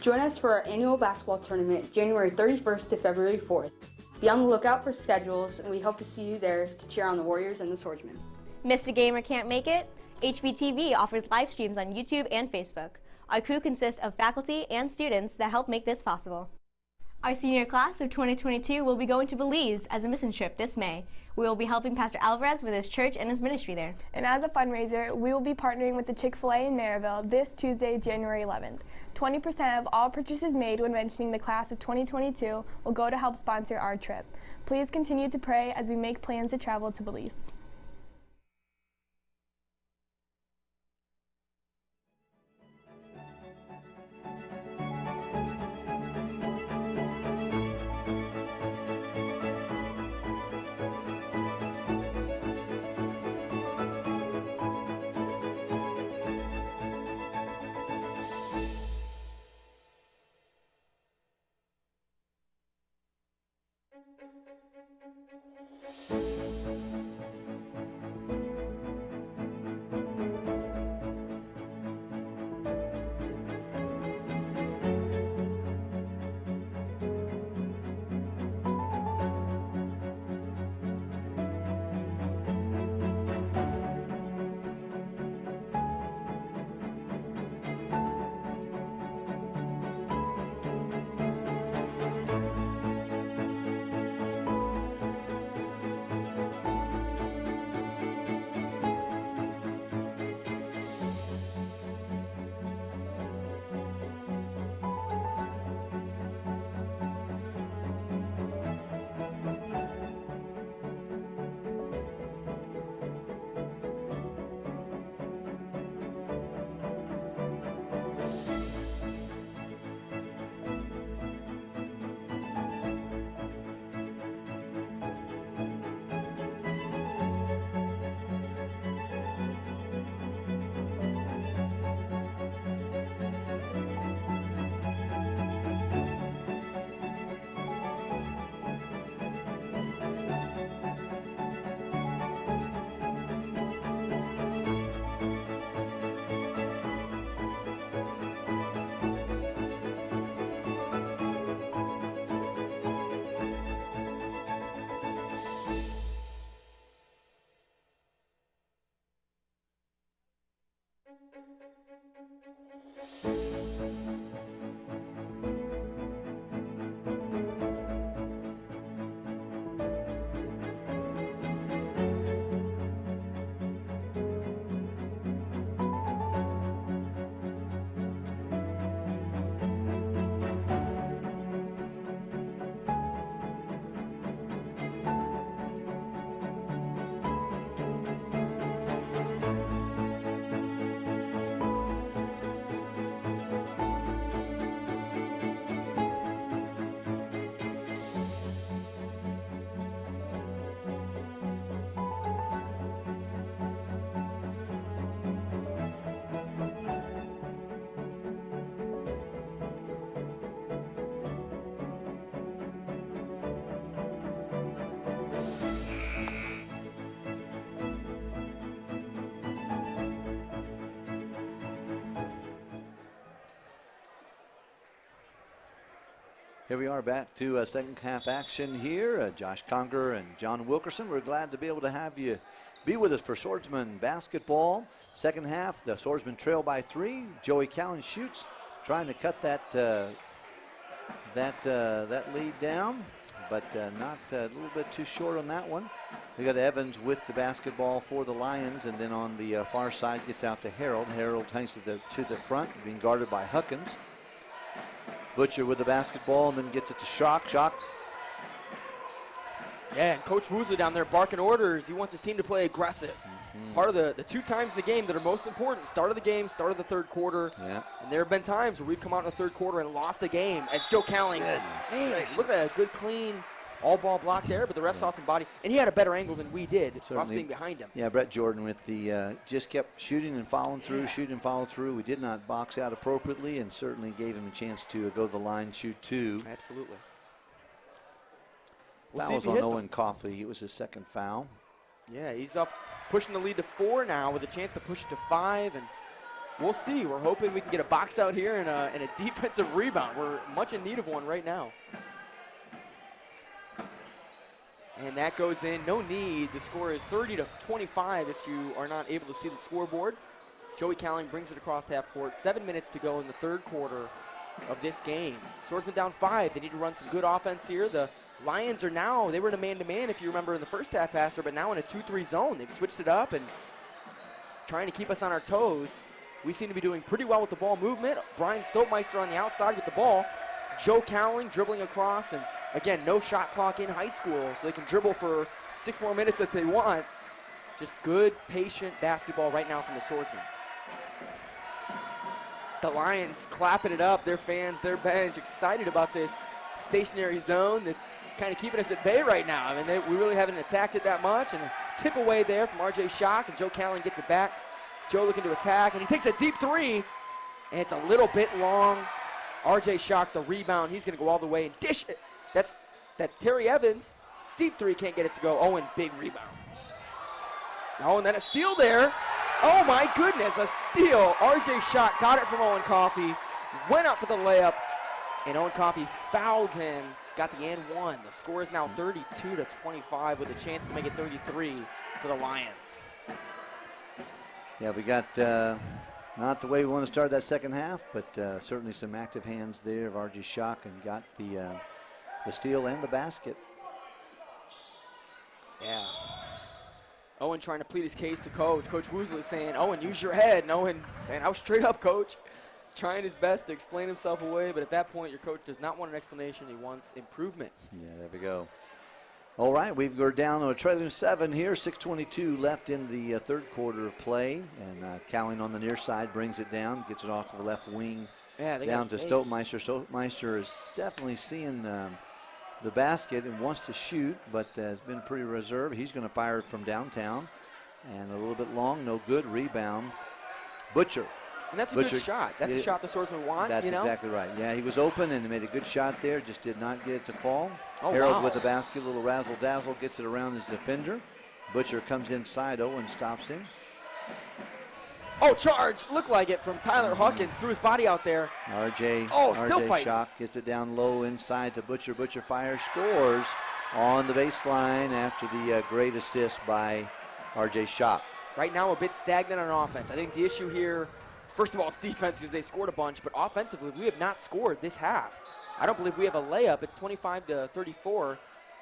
Join us for our annual basketball tournament, January 31st to February 4th. Be on the lookout for schedules, and we hope to see you there to cheer on the Warriors and the Swordsmen. Missed a game or can't make it? HBTV offers live streams on YouTube and Facebook. Our crew consists of faculty and students that help make this possible. Our senior class of 2022 will be going to Belize as a mission trip this May. We will be helping Pastor Alvarez with his church and his ministry there. And as a fundraiser, we will be partnering with the Chick-fil-A in Maryville this Tuesday, January 11th. 20% of all purchases made when mentioning the class of 2022 will go to help sponsor our trip. Please continue to pray as we make plans to travel to Belize. Here we are back to second half action here. Josh Conger and John Wilkerson, we're glad to be able to have you be with us for Swordsmen basketball. Second half, the Swordsmen trail by 3. Joey Callan shoots, trying to cut that lead down, but not a little bit too short on that one. We got Evans with the basketball for the Lions, and then on the far side gets out to Harold. Harold takes it to the front, being guarded by Huckins. Butcher with the basketball and then gets it to Schock. Schock. Yeah, and Coach Woozley down there barking orders. He wants his team to play aggressive. Part of the 2 times in the game that are most important, start of the game, start of the third quarter. Yeah. And there have been times where we've come out in the third quarter and lost a game as Joe Cowling. Man, look at that good, clean, all-ball block there, but the ref saw some body. And he had a better angle than we did, us being behind him. Yeah, Brett Jordan with the just kept shooting and following through, shooting and following through. We did not box out appropriately and certainly gave him a chance to go to the line, shoot 2. Absolutely. Foul was on Owen Coffey. It was his second foul. Yeah, he's up, pushing the lead to 4 now with a chance to push it to 5. And we'll see. We're hoping we can get a box out here and a defensive rebound. We're much in need of one right now. And that goes in, no need. The score is 30-25 if you are not able to see the scoreboard. Joey Cowling brings it across half court. 7 minutes to go in the third quarter of this game. Swordsmen down 5. They need to run some good offense here. The Lions are now, they were in a man-to-man if you remember in the first half, Pastor, but now in a 2-3 zone. They've switched it up and trying to keep us on our toes. We seem to be doing pretty well with the ball movement. Brian Stoltmeister on the outside with the ball. Joe Cowling dribbling across, and again, no shot clock in high school, so they can dribble for 6 more minutes if they want. Just good, patient basketball right now from the Swordsmen. The Lions clapping it up, their fans, their bench, excited about this stationary zone that's kind of keeping us at bay right now. I mean, we really haven't attacked it that much, and a tip away there from R.J. Schock, and Joe Cowling gets it back. Joe looking to attack, and he takes a deep 3, and it's a little bit long. R.J. Schock, the rebound, he's going to go all the way and dish it. That's That's Terry Evans. Deep three, can't get it to go. Owen, big rebound. Oh, and then a steal there. Oh, my goodness, a steal. RJ Schott got it from Owen Coffey, went up for the layup, and Owen Coffey fouled him, got the and one. The score is now 32-25 with a chance to make it 33 for the Lions. Yeah, we got not the way we want to start that second half, but certainly some active hands there of RJ Schott, and got the steal and the basket. Yeah. Owen trying to plead his case to Coach. Coach Woosley saying, Owen, use your head. And Owen saying, I was straight up, Coach. Trying his best to explain himself away, but at that point, your coach does not want an explanation. He wants improvement. Yeah, there we go. All right, we're down to a trailing 7 here. 6:22 left in the third quarter of play. And Cowling on the near side brings it down, gets it off to the left wing, down to Stoltmeister. Stoltmeister is definitely seeing the basket and wants to shoot, but has been pretty reserved. He's going to fire from downtown. And a little bit long, no good. Rebound. Butcher. And that's a good shot. That's a shot the Swordsmen want. That's exactly right. Yeah, he was open and made a good shot there. Just did not get it to fall. Harold with the basket, little razzle-dazzle, gets it around his defender. Butcher comes inside. Owen stops him. Oh, charge. Looked like it from Tyler Huckins. Threw his body out there. RJ still fighting. Schott gets it down low inside to Butcher. Butcher fires, scores on the baseline after the great assist by RJ Schott. Right now a bit stagnant on offense. I think the issue here, first of all, it's defense because they scored a bunch, but offensively, we have not scored this half. I don't believe we have a layup. It's 25-34,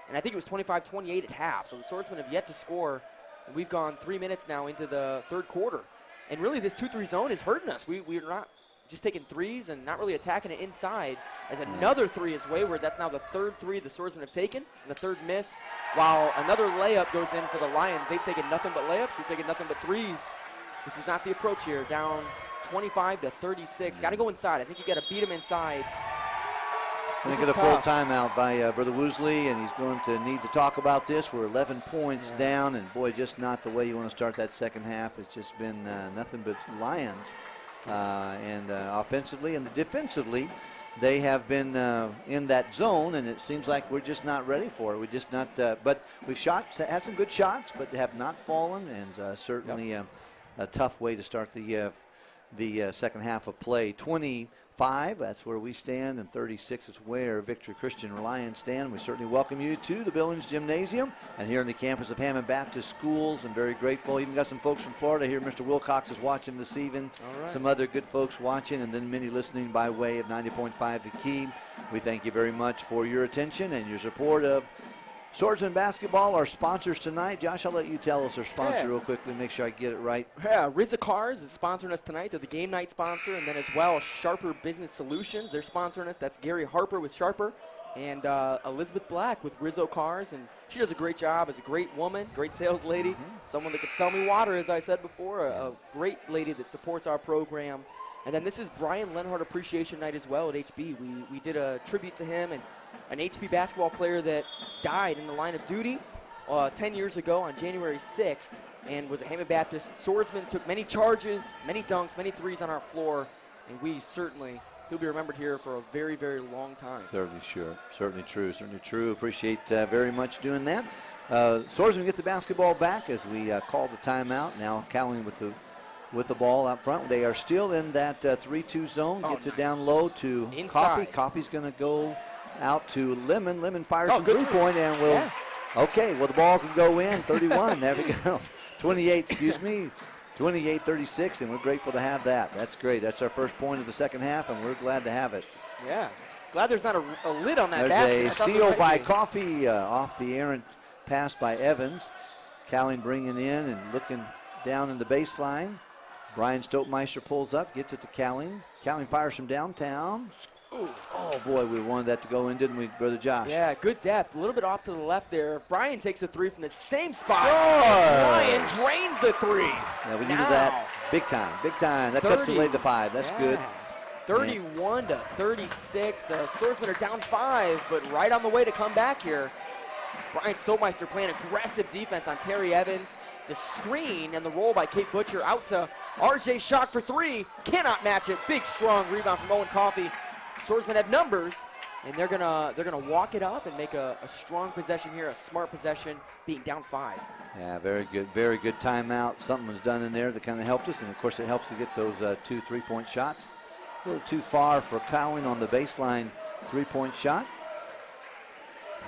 and I think it was 25-28 at half. So the Swordsmen have yet to score. And we've gone 3 minutes now into the third quarter. And really, this 2-3 zone is hurting us. We're not just taking threes and not really attacking it inside, as another three is wayward. That's now the third three the Swordsmen have taken, and the third miss, while another layup goes in for the Lions. They've taken nothing but layups. We've taken nothing but threes. This is not the approach here. Down 25-36. Got to go inside. I think you got to beat him inside. Going to get a full timeout by Brother Woosley, and he's going to need to talk about this. We're 11 points down, and boy, just not the way you want to start that second half. It's just been nothing but Lions. And offensively and defensively, they have been in that zone, and it seems like we're just not ready for it. We're just not, but we've had some good shots, but have not fallen, and certainly a tough way to start the second half of play. 25, that's where we stand, and 36 is where Victory Christian Lions stand. We certainly welcome you to the Billings Gymnasium and here on the campus of Hammond Baptist Schools, and very grateful. Even got some folks from Florida here. Mr. Wilcox is watching this evening. Some other good folks watching, and then many listening by way of 90.5 The Key. We thank you very much for your attention and your support of Swordsmen basketball, our sponsors tonight. Josh, I'll let you tell us our sponsor real quickly, make sure I get it right. Yeah, Rizza Cars is sponsoring us tonight. They're the game night sponsor, and then as well, Sharper Business Solutions. They're sponsoring us. That's Gary Harper with Sharper, and Elizabeth Black with Rizzo Cars, and she does a great job as a great woman, great sales lady, someone that could sell me water, as I said before, a great lady that supports our program. And then this is Brian Lenhart Appreciation Night as well at HB. We did a tribute to him, and an HB basketball player that died in the line of duty 10 years ago on January 6th, and was a Hammond Baptist Swordsman, took many charges, many dunks, many threes on our floor, and he'll be remembered here for a very, very long time. Certainly true. Appreciate very much doing that. Swordsman get the basketball back as we call the timeout. Now Cowling with the ball up front. They are still in that 3-2 zone. Gets it down low to Coffey. Coffey's going to go out to Lemon. Lemon fires some three-point and will. Yeah. Okay, well, the ball can go in. 31. There we go. 28, 28-36, and we're grateful to have that. That's great. That's our first point of the second half, and we're glad to have it. Yeah. Glad there's not a lid on that basket. There's a steal by Coffey off the errant pass by Evans. Cowling bringing in and looking down in the baseline. Brian Stoltmeister pulls up, gets it to Cowling. Cowling fires from downtown. Ooh. Oh, boy, we wanted that to go in, didn't we, Brother Josh? Yeah, good depth. A little bit off to the left there. Brian takes a three from the same spot. Brian drains the three. Yeah, we needed that big time. That cuts the lead to 5. That's good. 31-36. The Swordsmen are down 5, but right on the way to come back here. Brian Stoltmeister playing aggressive defense on Terry Evans. The screen and the roll by Kate Butcher out to RJ Schott for 3. Cannot match it. Big, strong rebound from Owen Coffey. Swordsmen have numbers, and they're gonna walk it up and make a strong possession here, a smart possession, being down 5. Yeah, very good timeout. Something was done in there that kind of helped us, and of course it helps to get those 2 3-point shots. A little too far for Cowling on the baseline 3-point shot.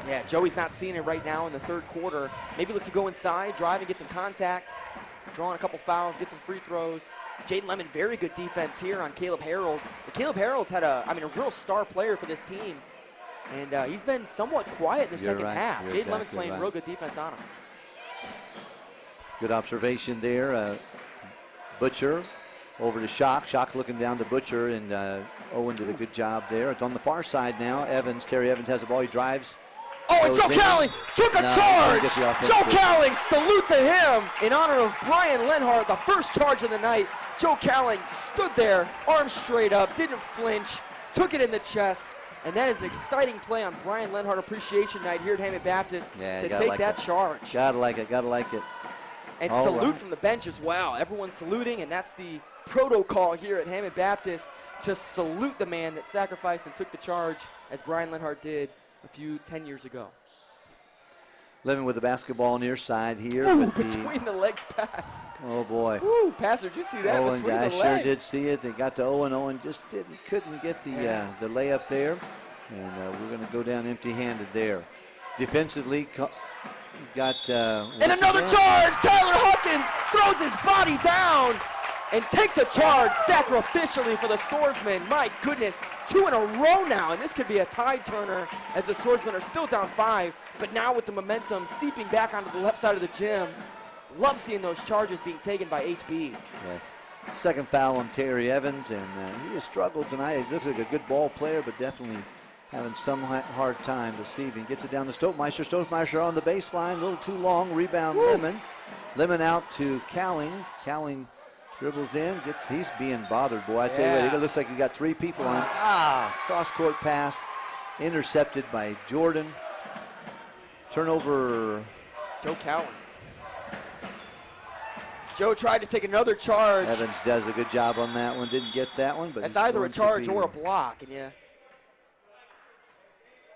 Yeah, Joey's not seeing it right now in the third quarter.Maybe look to go inside, drive and get some contact, drawing a couple fouls, get some free throws. Jaden Lemon, very good defense here on Caleb Harold. And Caleb Harold's had a real star player for this team, and he's been somewhat quiet in the second half. Jaden Lemon's playing real good defense on him. Good observation there. Butcher over to Schock. Schock looking down to Butcher, and Owen did a good job there. It's on the far side now. Terry Evans has the ball. He drives. Oh, and Joe Cowling took a charge. Joe Cowling, salute to him in honor of Brian Lenhart, the first charge of the night. Joe Cowling stood there, arms straight up, didn't flinch, took it in the chest, and that is an exciting play on Brian Lenhart Appreciation Night here at Hammond Baptist to take that charge. Gotta like it, gotta like it. And salute from the bench as well. Everyone's saluting, and that's the protocol here at Hammond Baptist, to salute the man that sacrificed and took the charge, as Brian Lenhart did 10 years ago. Lemon with the basketball near side here. Ooh, between the legs pass. Oh boy. Ooh, passer, did you see that? Owen, between I the legs. sure did see it. They got to Owen. Owen just couldn't get the layup there. And we're going to go down empty-handed there. Defensively, got... and another charge! Tyler Hawkins throws his body down and takes a charge sacrificially for the Swordsmen. My goodness, 2 in a row now, and this could be a tide turner as the Swordsmen are still down 5, but now with the momentum seeping back onto the left side of the gym. Love seeing those charges being taken by HB. Yes. Second foul on Terry Evans, and he has struggled tonight. He looks like a good ball player, but definitely having some hard time receiving. Gets it down to Stoltmeister. Stoltmeister on the baseline, a little too long. Rebound, Lemon. Lemon out to Cowling. Cowling dribbles in, he's being bothered, boy. I tell you what, it looks like he got 3 people on him. Cross-court pass, intercepted by Jordan. Turnover. Joe Cowling. Joe tried to take another charge. Evans does a good job on that one. Didn't get that one, but that's either a charge or a block, and they're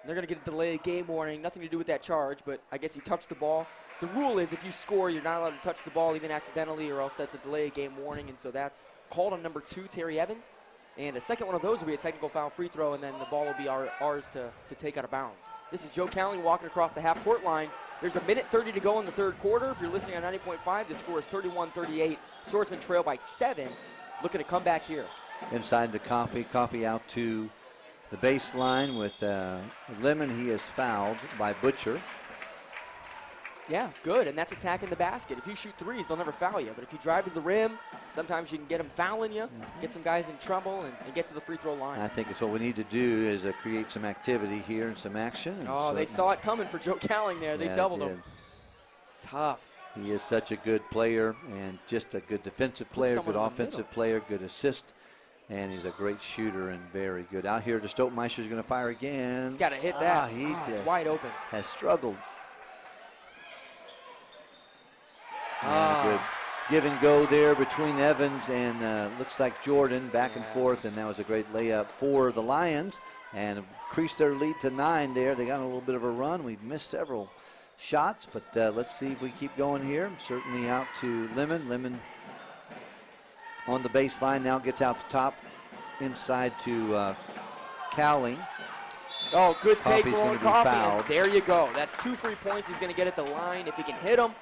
going to get a delayed game warning. Nothing to do with that charge, but I guess he touched the ball. The rule is if you score, you're not allowed to touch the ball even accidentally, or else that's a delayed game warning, and so that's called on number 2, Terry Evans. And a second one of those will be a technical foul free throw, and then the ball will be ours to take out of bounds. This is Joe Cowling walking across the half-court line. There's a minute 30 to go in the third quarter. If you're listening on 90.5, the score is 31-38. Swordsmen trail by 7. Looking to come back here. Inside the Coffee out to the baseline with Lemon. He is fouled by Butcher. Yeah, good, and that's attacking the basket. If you shoot threes, they'll never foul you. But if you drive to the rim, sometimes you can get them fouling you, get some guys in trouble, and get to the free throw line. I think it's what we need to do is create some activity here and some action. Oh, they saw it coming for Joe Cowling there. They doubled him. Tough. He is such a good player and just a good defensive player, good offensive player, good assist. And he's a great shooter and very good. Out here to Stoltmeister's going to fire again. He's got to hit that. He's wide open. Has struggled. Good give and go there between Evans and looks like Jordan back and forth, and that was a great layup for the Lions and increased their lead to 9 there. They got a little bit of a run. We've missed several shots, but let's see if we keep going here. Certainly out to Lemon. Lemon on the baseline now gets out the top inside to Cowling. Oh, good take for Owen Coffey. There you go. That's 2 free points. He's going to get at the line if he can hit them.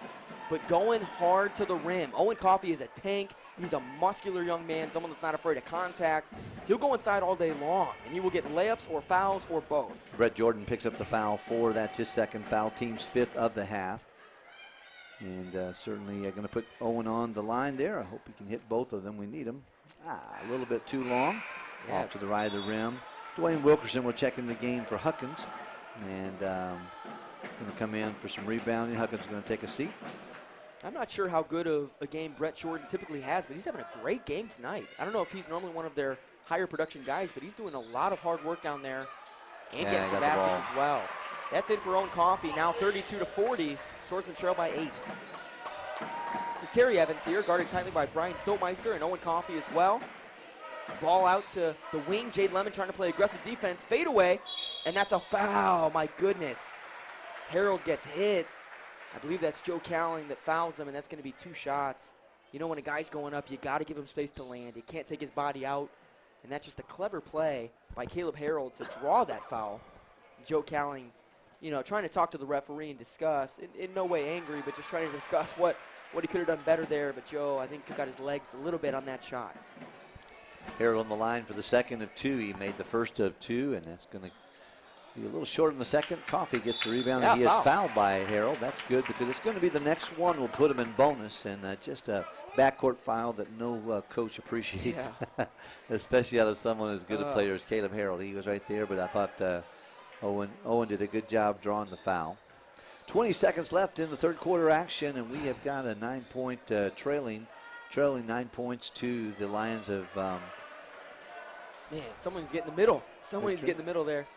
But going hard to the rim. Owen Coffey is a tank. He's a muscular young man, someone that's not afraid of contact. He'll go inside all day long, and he will get layups or fouls or both. Brett Jordan picks up the foul 4. That's his second foul, team's 5th of the half. And certainly going to put Owen on the line there. I hope he can hit both of them. We need them. A little bit too long. Off to the right of the rim. Dwayne Wilkerson will check in the game for Huckins. And he's going to come in for some rebounding. Huckins is going to take a seat. I'm not sure how good of a game Brett Jordan typically has, but he's having a great game tonight. I don't know if he's normally one of their higher production guys, but he's doing a lot of hard work down there and getting some baskets as well. That's it for Owen Coffey. Now 32-40. Swordsmen trail by 8. This is Terry Evans here, guarded tightly by Brian Stoltmeister and Owen Coffey as well. Ball out to the wing. Jade Lemon trying to play aggressive defense. Fade away, and that's a foul. My goodness. Harold gets hit. I believe that's Joe Cowling that fouls him, and that's going to be 2 shots. You know, when a guy's going up, you got to give him space to land. You can't take his body out, and that's just a clever play by Caleb Harold to draw that foul. Joe Cowling, you know, trying to talk to the referee and discuss, in no way angry, but just trying to discuss what he could have done better there. But Joe, I think, took out his legs a little bit on that shot. Harold on the line for the second of 2. He made the first of 2, and that's going to be a little short in the second. Coffee gets the rebound, and he is fouled by Harold. That's good because it's going to be the next one. We'll put him in bonus, and just a backcourt foul that no coach appreciates, especially out of someone as good a player as Caleb Harold. He was right there, but I thought Owen did a good job drawing the foul. 20 seconds left in the third quarter action, and we have got a 9-point trailing 9 points to the Lions of. Man, someone's getting in the middle. Someone's getting in the middle there.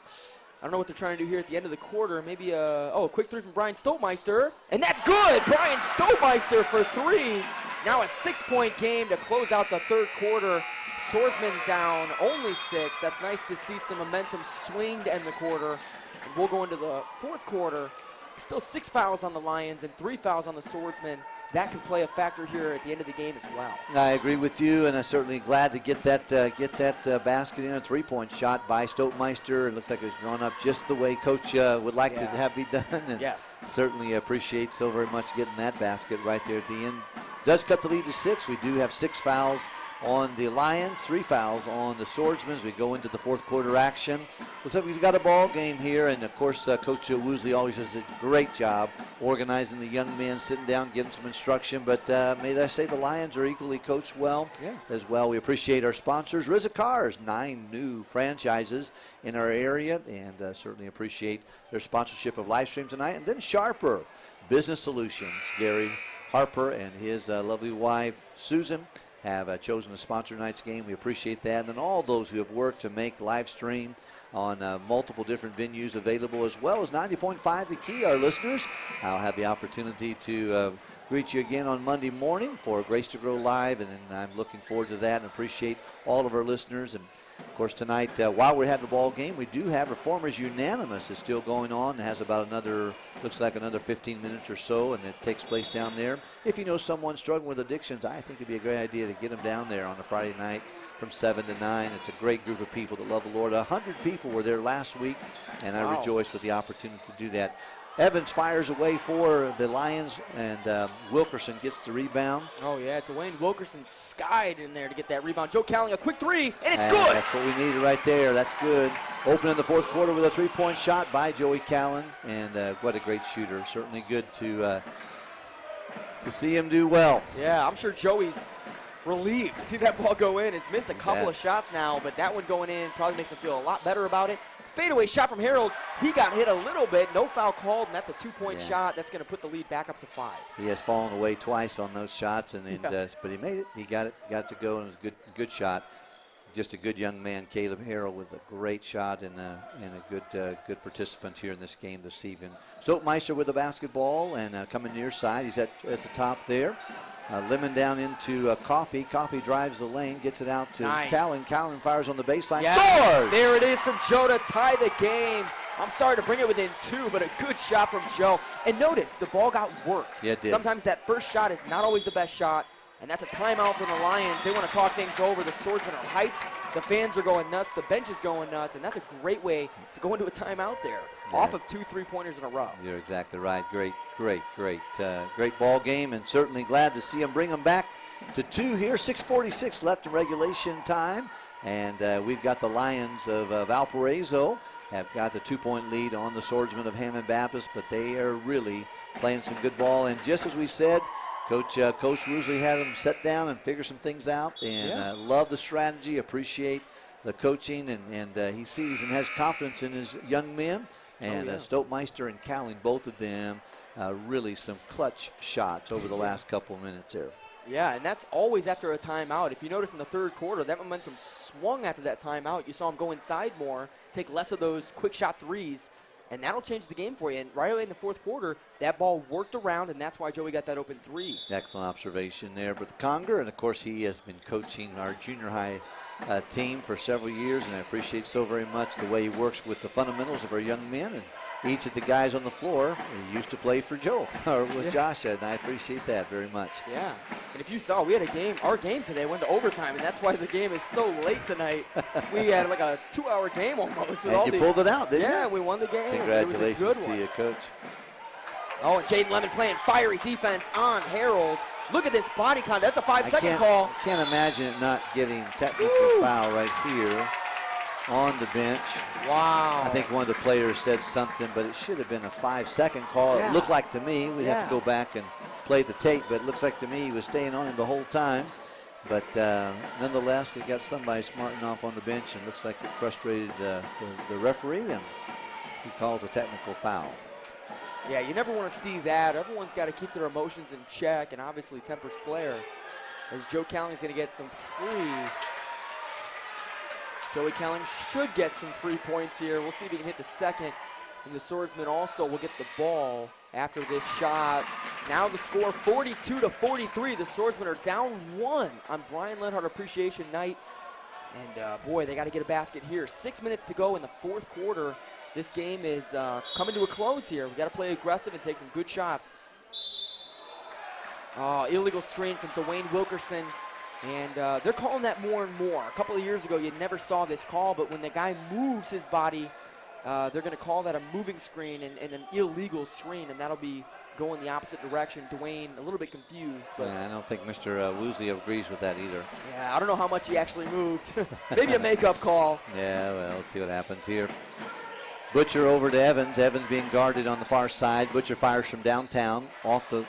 I don't know what they're trying to do here at the end of the quarter. Maybe a quick 3 from Brian Stoltmeister, and that's good. Brian Stoltmeister for 3. Now a 6-point game to close out the third quarter. Swordsmen down only 6. That's nice to see some momentum swing to end the quarter. And we'll go into the fourth quarter. Still 6 fouls on the Lions and 3 fouls on the Swordsmen. That could play a factor here at the end of the game as well. I agree with you, and I'm certainly glad to get that basket in. A 3-point shot by Stoltmeister. It looks like it was drawn up just the way Coach would like to have be done. And certainly appreciate so very much getting that basket right there at the end. Does cut the lead to 6. We do have 6 fouls on the Lions, 3 fouls on the Swordsmen as we go into the fourth quarter action. Looks like we've got a ball game here, and of course Coach Woosley always does a great job organizing the young men, sitting down, getting some instruction, but may I say the Lions are equally coached well as well. We appreciate our sponsors, Rizza Cars, 9 new franchises in our area, and certainly appreciate their sponsorship of live stream tonight. And then Sharper Business Solutions, Gary Harper and his lovely wife Susan have chosen to sponsor tonight's game. We appreciate that. And then all those who have worked to make live stream on multiple different venues available, as well as 90.5 The Key, our listeners. I'll have the opportunity to greet you again on Monday morning for Grace to Grow Live, and I'm looking forward to that and appreciate all of our listeners. And of course, tonight, while we're having the ball game, we do have Reformers Unanimous is still going on. It has about looks like another 15 minutes or so, and it takes place down there. If you know someone struggling with addictions, I think it'd be a great idea to get them down there on a Friday night from 7 to 9. It's a great group of people that love the Lord. 100 people were there last week, and I rejoice with the opportunity to do that. Evans fires away for the Lions, and Wilkerson gets the rebound. Oh, yeah, Dwayne Wilkerson skied in there to get that rebound. Joe Cowling, a quick 3, and it's good. That's what we needed right there. That's good. Opening the fourth quarter with a 3-point shot by Joey Cowling, and what a great shooter. Certainly good to see him do well. Yeah, I'm sure Joey's relieved to see that ball go in. He's missed a couple of shots now, but that one going in probably makes him feel a lot better about it. Fadeaway shot from Harold. He got hit a little bit. No foul called, and that's a 2-point shot. That's going to put the lead back up to 5. He has fallen away twice on those shots, but he made it. He got it to go, and it was a good shot. Just a good young man, Caleb Harold, with a great shot and a good participant here in this game this evening. Stoltmeister with the basketball and coming near side. He's at the top there. Lemon down into Coffee. Coffee drives the lane, gets it out to Cowling. Cowling fires on the baseline. Scores! There it is from Joe to tie the game. I'm sorry to bring it within 2, but a good shot from Joe. And notice, the ball got worked. Yeah, it did. Sometimes that first shot is not always the best shot, and that's a timeout for the Lions. They want to talk things over. The Swordsmen are hyped. The fans are going nuts. The bench is going nuts, and that's a great way to go into a timeout there. Off of 2 3-pointers in a row. You're exactly right. Great ball game, and certainly glad to see them bring them back to 2 here. 6:46 left in regulation time, and we've got the Lions of Valparaiso have got a 2-point lead on the Swordsmen of Hammond Baptist, but they are really playing some good ball. And just as we said, Coach Woosley had them sit down and figure some things out, and love the strategy, appreciate the coaching, and he sees and has confidence in his young men. And Stoltmeister and Cowling, both of them, really some clutch shots over the last couple of minutes there. Yeah, and that's always after a timeout. If you notice in the third quarter, that momentum swung after that timeout. You saw him go inside more, take less of those quick shot threes. and that'll change the game for you. And right away in the fourth quarter, that ball worked around, and that's why Joey got that open three. Excellent observation there. But Conger, and of course he has been coaching our junior high team for several years, and I appreciate so very much the way he works with the fundamentals of our young men. And each of the guys on the floor used to play for Joe, or what Josh said, and I appreciate that very much. Yeah, and if you saw, we had a game, our game today went to overtime, and that's why the game is so late tonight. We had like a 2-hour game almost. With And you pulled it out, didn't you? Yeah, we won the game. Congratulations it was a good to one. you, Coach. Oh, and Jaden Lemon playing fiery defense on Harold. Look at this body contact. That's a 5-second call. I can't imagine it not getting technical foul right here on the bench. Wow. I think one of the players said something, but it should have been a 5-second call. Yeah. It looked like to me, we'd have to go back and play the tape, but it looks like to me he was staying on him the whole time. But nonetheless, they got somebody smarting off on the bench, and looks like it frustrated the referee, and he calls a technical foul. Yeah, you never want to see that. Everyone's got to keep their emotions in check, and obviously tempers flare. As Joe Cowling is going to get some free. Joey Cowling should get some free points here. We'll see if he can hit the second. And the Swordsmen also will get the ball after this shot. Now the score 42-43. The Swordsmen are down 1 on Brian Lenhart Appreciation Night. And boy, they got to get a basket here. 6 minutes to go in the fourth quarter. This game is coming to a close here. We got to play aggressive and take some good shots. Illegal screen from Dwayne Wilkerson. And they're calling that more and more. A couple of years ago, you never saw this call, but when the guy moves his body, they're going to call that a moving screen and an illegal screen, and that'll be going the opposite direction. Dwayne a little bit confused. But I don't think Mr. Woosley agrees with that either. Yeah, I don't know how much he actually moved. Maybe a makeup call. Yeah, well, let's see what happens here. Butcher over to Evans. Evans being guarded on the far side. Butcher fires from downtown. Off the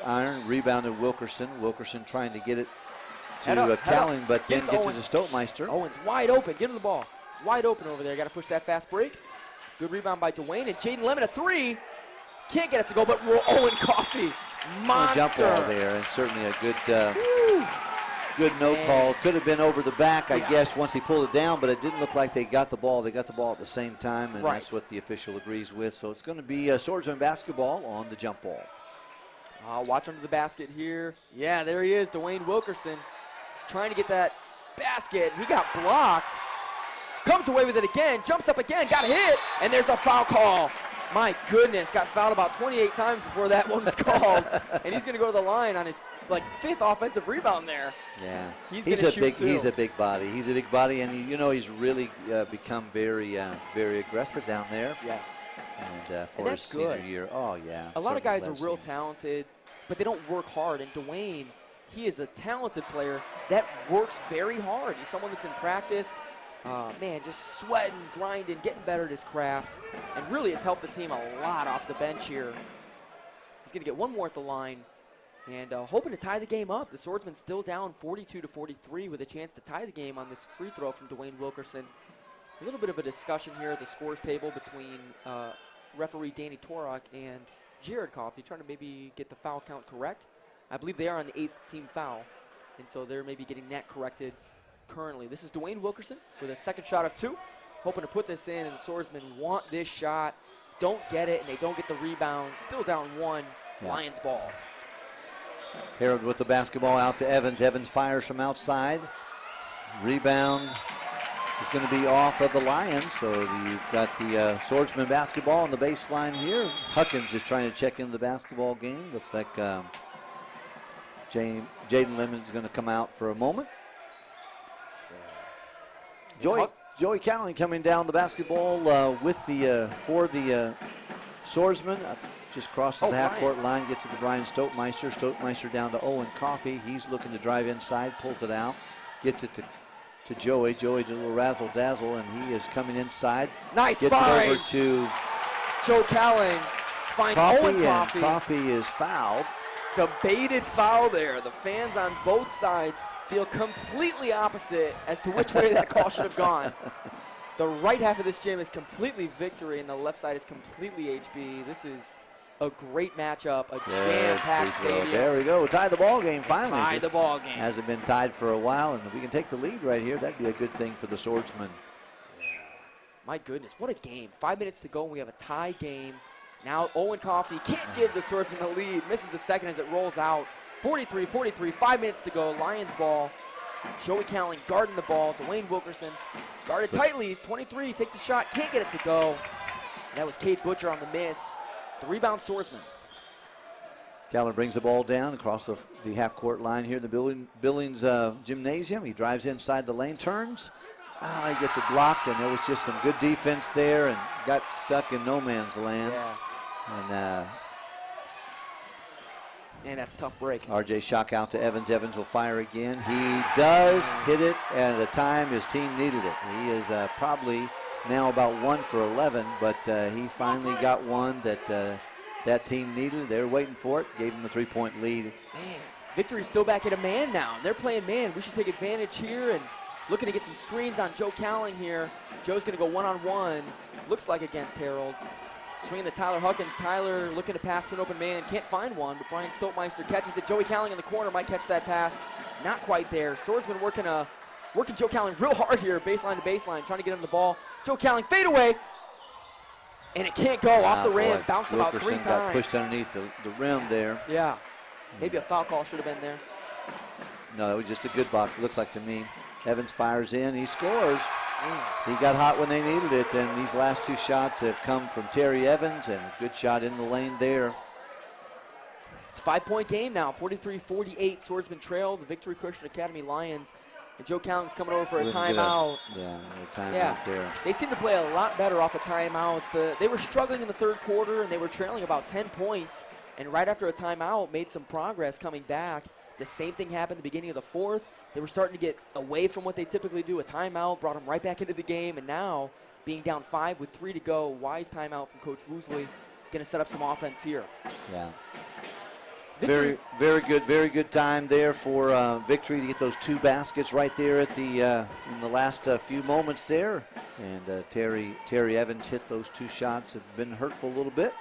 iron. Rebounded Wilkerson. Wilkerson trying to get it to Cowling, but then gets it to Stotemeister. Owens wide open. Give him the ball. It's wide open over there. Got to push that fast break. Good rebound by Dwayne. And Jaden Lemon, a three. Can't get it to go, but Owen Coffey. Monster. Jump ball there, and certainly a good good no call. Could have been over the back, I guess, once he pulled it down, but it didn't look like they got the ball. They got the ball at the same time, and that's what the official agrees with. So it's going to be Swordsman basketball on the jump ball. Watch under the basket here. Yeah, there he is, Dwayne Wilkerson, trying to get that basket. He got blocked. Comes away with it again, jumps up again, got hit, and there's a foul call. My goodness, got fouled about 28 times before that one was called. And he's going to go to the line on his fifth offensive rebound there. Yeah, he's going to shoot too. He's a big body. He's a big body, and he's really become very aggressive down there. Yes. And for his senior year, a lot of guys are real talented, but they don't work hard. And Dwayne, he is a talented player that works very hard. He's someone that's in practice. Just sweating, grinding, getting better at his craft, and really has helped the team a lot off the bench here. He's going to get one more at the line, and hoping to tie the game up. The Swordsmen still down 42-43 with a chance to tie the game on this free throw from Dwayne Wilkerson. A little bit of a discussion here at the scores table between referee Danny Torok and Jared Coffey, trying to maybe get the foul count correct. I believe they are on the 8th team foul, and so they're maybe getting that corrected. Currently, this is Dwayne Wilkerson with a second shot of 2, hoping to put this in, and the Swordsmen want this shot, don't get it, and they don't get the rebound. Still down 1, Lions ball. Harold with the basketball out to Evans. Evans fires from outside. Rebound is going to be off of the Lions, so you've got the Swordsman basketball on the baseline here. Huckins is trying to check into the basketball game. Looks like Jaden Lemon is going to come out for a moment. Joey Cowling coming down the basketball for the Swordsman. Just crosses the half-court line, gets it to Brian Stotemeister. Stotemeister down to Owen Coffey. He's looking to drive inside, pulls it out, gets it to Joey. Joey did a little razzle-dazzle, and he is coming inside. Nice gets find. It over to Joe Cowling finds Owen Coffey. Coffey is fouled. Debated foul there. The fans on both sides feel completely opposite as to which way that call should have gone. The right half of this gym is completely Victory, and the left side is completely HB. This is a great matchup, a jam-packed stadium. There we go. Tie the ball game finally. Tie the ball game. Hasn't been tied for a while, and if we can take the lead right here, that'd be a good thing for the Swordsmen. My goodness, what a game. 5 minutes to go, and we have a tie game. Now Owen Coffey can't give the Swordsmen the lead. Misses the second as it rolls out. 43-43, 5 minutes to go. Lions ball. Joey Cowling guarding the ball. Dwayne Wilkerson guarded tightly. 23 takes a shot, can't get it to go. That was Cade Butcher on the miss. The rebound, Swordsman. Cowler brings the ball down across the half-court line here in the Billings Gymnasium. He drives inside the lane, turns. He gets it blocked, and there was just some good defense there and got stuck in no man's land. Yeah. And that's a tough break. RJ Schock out to Evans. Evans will fire again. He does hit it, and at the time his team needed it. He is probably now about 1 for 11, but he finally got one that that team needed. They were waiting for it. Gave him a 3-point lead. Man, Victory's still back at a man now. They're playing man. We should take advantage here and looking to get some screens on Joe Cowling here. Joe's going to go one-on-one. Looks like against Harold. Swinging to Tyler Huckins. Tyler looking to pass to an open man. Can't find one, but Brian Stoltmeister catches it. Joey Cowling in the corner might catch that pass. Not quite there. Swordsman working Joe Cowling real hard here, baseline to baseline, trying to get him the ball. Joe Cowling fade away. And it can't go off the rim. Bounced about 3 times. Got pushed underneath the rim there. Yeah. Maybe a foul call should have been there. No, that was just a good box, it looks like to me. Evans fires in. He scores. He got hot when they needed it, and these last 2 shots have come from Terry Evans, and a good shot in the lane there. It's a 5-point game now, 43-48. Swordsman trail the Victory Christian Academy Lions. And Joe Cowling's coming over for a timeout. Yeah, a timeout there. They seem to play a lot better off of timeouts. They were struggling in the third quarter, and they were trailing about 10 points. And right after a timeout, made some progress coming back. The same thing happened at the beginning of the fourth. They were starting to get away from what they typically do. A timeout brought them right back into the game. And now, being down 5 with 3 to go, wise timeout from Coach Woosley. Going to set up some offense here. Yeah. Victory. Very good time there for Victory to get those 2 baskets right there at the in the last few moments there. And Terry Evans hit those 2 shots. Have been hurtful a little bit.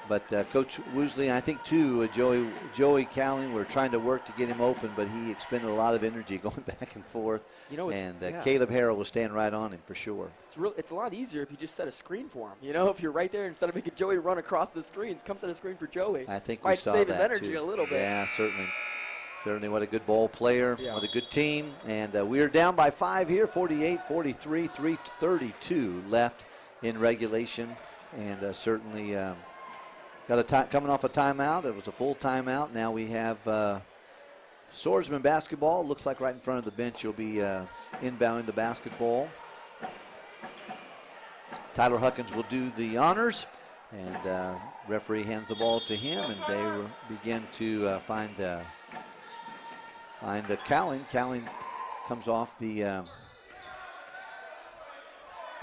But Coach Woosley, I think too, Joey Cowling, we're trying to work to get him open, but he expended a lot of energy going back and forth. You know, and Caleb Harrell was staying right on him for sure. It's a lot easier if you just set a screen for him. You know, if you're right there, instead of making Joey run across the screens, come set a screen for Joey. I think might we saw save that his energy too. a little bit. Yeah, certainly. Certainly, what a good ball player. Yeah. What a good team. And we are down by 5 here, 48-43, 3:32 left in regulation. And certainly coming off a timeout. It was a full timeout. Now we have Swordsman basketball. Looks like right in front of the bench you'll be inbounding the basketball. Tyler Huckins will do the honors. And referee hands the ball to him, and they will begin to find the Cowling. Cowling comes off the...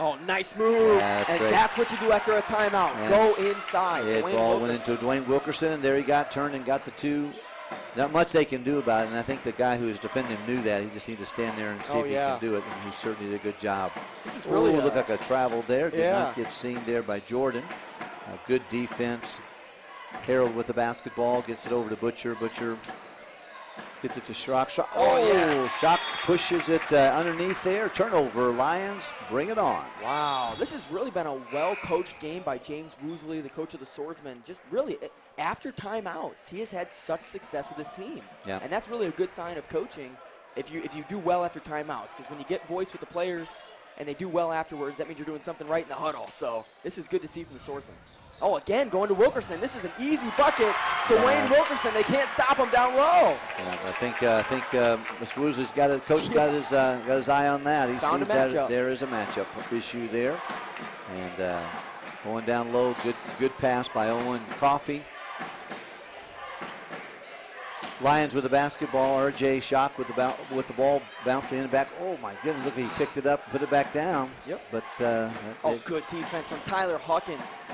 Oh, nice move. Yeah, That's what you do after a timeout. Yeah. Go inside. The ball went into Dwayne Wilkerson, and there he got turned and got the 2. Not much they can do about it, and I think the guy who is defending him knew that. He just needed to stand there and see if he can do it, and he certainly did a good job. This is really looked like a travel there. Did Yeah. not get seen there by Jordan. Good defense. Harold with the basketball, gets it over to Butcher. Butcher gets it to Schrock. Yes. Schrock pushes it underneath there. Turnover, Lions, bring it on. Wow, this has really been a well-coached game by James Woosley, the coach of the Swordsmen. Just really, after timeouts, he has had such success with his team. Yeah. And that's really a good sign of coaching if you do well after timeouts, because when you get voice with the players and they do well afterwards, that means you're doing something right in the huddle. So this is good to see from the Swordsmen. Oh, again, going to Wilkerson. This is an easy bucket. Dwayne Wilkerson, they can't stop him down low. Yeah, I think Mr. Woosley's coach got his eye on that. He Found sees a that matchup. there is a matchup issue there. And going down low, good pass by Owen Coffey. Lions with the basketball. RJ Schock with the ball bouncing in and back. Oh my goodness! Look, he picked it up, put it back down. Yep. But good defense from Tyler Huckins.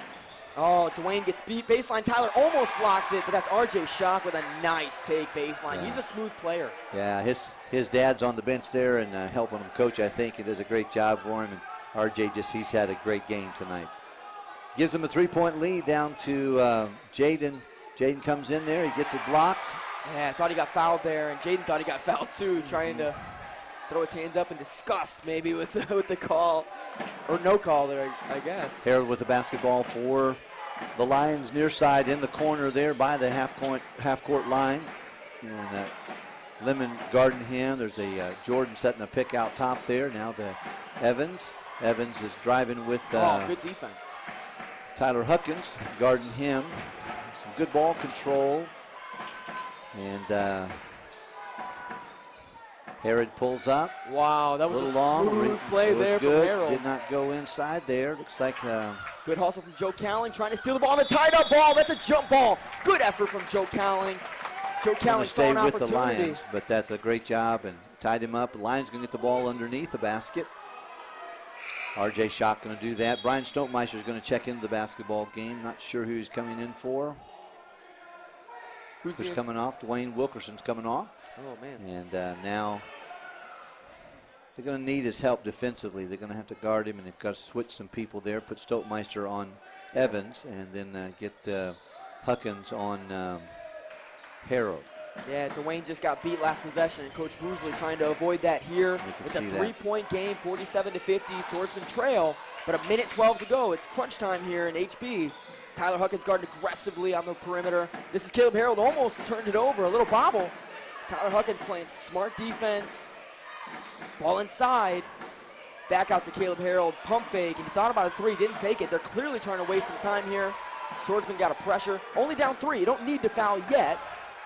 Oh, Dwayne gets beat baseline. Tyler almost blocks it, but that's RJ Schock with a nice take baseline. Yeah. He's a smooth player. Yeah, his dad's on the bench there and helping him coach. I think he does a great job for him. And RJ he's had a great game tonight. Gives him a 3-point lead down to Jaden. Jaden comes in there. He gets it blocked. Yeah, I thought he got fouled there, and Jaden thought he got fouled too, trying to throw his hands up in disgust maybe with the call, or no call there, I guess. Harold with the basketball for the Lions near side in the corner there by the half-court line. And Lemon guarding him. There's a Jordan setting a pick out top there. Now to Evans. Evans is driving with good defense. Tyler Huckins guarding him. Some good ball control. And Herod pulls up. Wow, that was a long. smooth play there from Harold. Did not go inside there. Looks like good hustle from Joe Cowling trying to steal the ball on the tied-up ball. That's a jump ball. Good effort from Joe Cowling. Joe Cowling saw an opportunity. With the Lions, but that's a great job and tied him up. The Lions going to get the ball underneath the basket. R.J. Schock going to do that. Brian Stokemeister is going to check into the basketball game. Not sure who he's coming in for. Who's coming off? Dwayne Wilkerson's coming off. Oh, man. And now they're going to need his help defensively. They're going to have to guard him, and they've got to switch some people there. Put Stokemeister on Evans, and then get Huckins on Harold. Yeah, Dwayne just got beat last possession, and Coach Woosley trying to avoid that here. It's a 3-point game, 47-50, Swordsman trail, but 1:12 to go. It's crunch time here in HB. Tyler Huckins guarding aggressively on the perimeter. This is Caleb Harold, almost turned it over, a little bobble. Tyler Huckins playing smart defense. Ball inside. Back out to Caleb Harold, pump fake, and he thought about a three, didn't take it. They're clearly trying to waste some time here. Swordsman got a pressure, only down 3. You don't need to foul yet.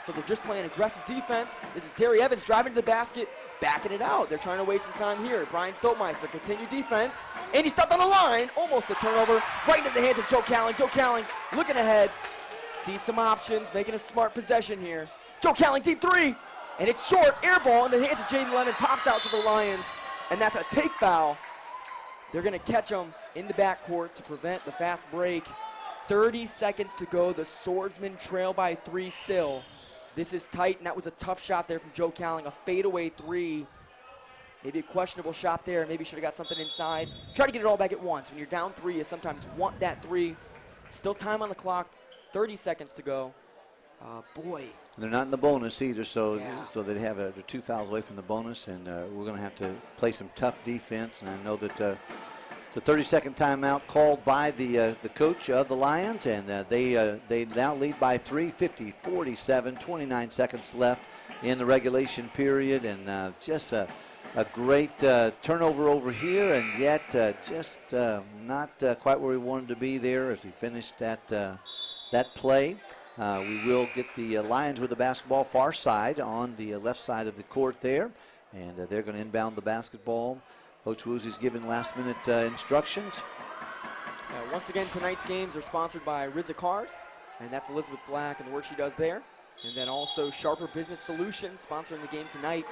So they're just playing aggressive defense. This is Terry Evans driving to the basket, backing it out. They're trying to waste some time here. Brian Stokemeister continue defense, and he stepped on the line. Almost a turnover, right into the hands of Joe Cowling. Joe Cowling looking ahead, sees some options, making a smart possession here. Joe Cowling, deep 3, and it's short, air ball in the hands of Jaden Lennon, popped out to the Lions, and that's a take foul. They're gonna catch him in the backcourt to prevent the fast break. 30 seconds to go. The Swordsmen trail by 3 still. This is tight, and that was a tough shot there from Joe Cowling, a fadeaway 3. Maybe a questionable shot there. Maybe should have got something inside. Try to get it all back at once. When you're down 3, you sometimes want that 3. Still time on the clock, 30 seconds to go. Boy. They're not in the bonus either, so they have they're 2 fouls away from the bonus, and we're going to have to play some tough defense. And I know that it's a 30-second timeout called by the coach of the Lions, and they now lead by 3, 50-47, 29 seconds left in the regulation period, and just a great turnover over here, and yet just not quite where we wanted to be there as we finished that play. We will get the Lions with the basketball far side on the left side of the court there, and they're going to inbound the basketball. Coach Woosley's giving last-minute instructions. Once again, tonight's games are sponsored by Rizza Cars, and that's Elizabeth Black and the work she does there. And then also Sharper Business Solutions sponsoring the game tonight.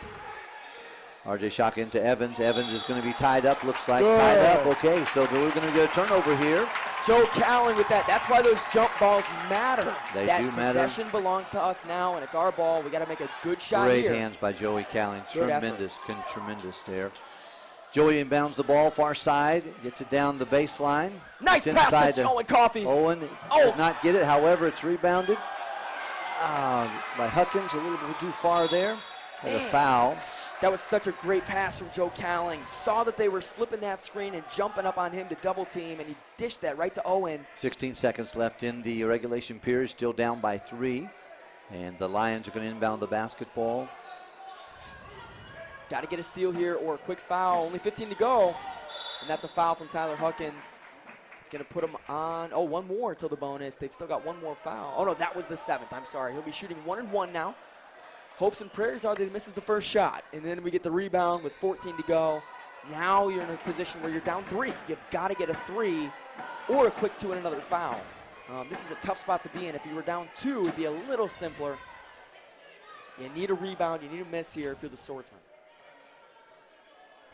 R.J. Schock into Evans. Evans is going to be tied up, looks like. Tied up, okay, so we're going to get a turnover here. Joe Cowling with that. That's why those jump balls matter. They do matter. That possession belongs to us now, and it's our ball. We got to make a good shot here. Great hands by Joey Cowling. Tremendous there. Joey inbounds the ball far side, gets it down the baseline. Nice pass to Owen Coffey. Owen does not get it, however, it's rebounded by Huckins, a little bit too far there. And a foul. That was such a great pass from Joe Cowling. Saw that they were slipping that screen and jumping up on him to double team, and he dished that right to Owen. 16 seconds left in the regulation period, still down by 3. And the Lions are going to inbound the basketball. Got to get a steal here or a quick foul. Only 15 to go. And that's a foul from Tyler Huckins. It's going to put him on, one more until the bonus. They've still got one more foul. Oh, no, that was the 7th. I'm sorry. He'll be shooting 1-and-1 now. Hopes and prayers are that he misses the first shot. And then we get the rebound with 14 to go. Now you're in a position where you're down 3. You've got to get a 3 or a quick 2 and another foul. This is a tough spot to be in. If you were down 2, it would be a little simpler. You need a rebound. You need a miss here if you're the Swordsman.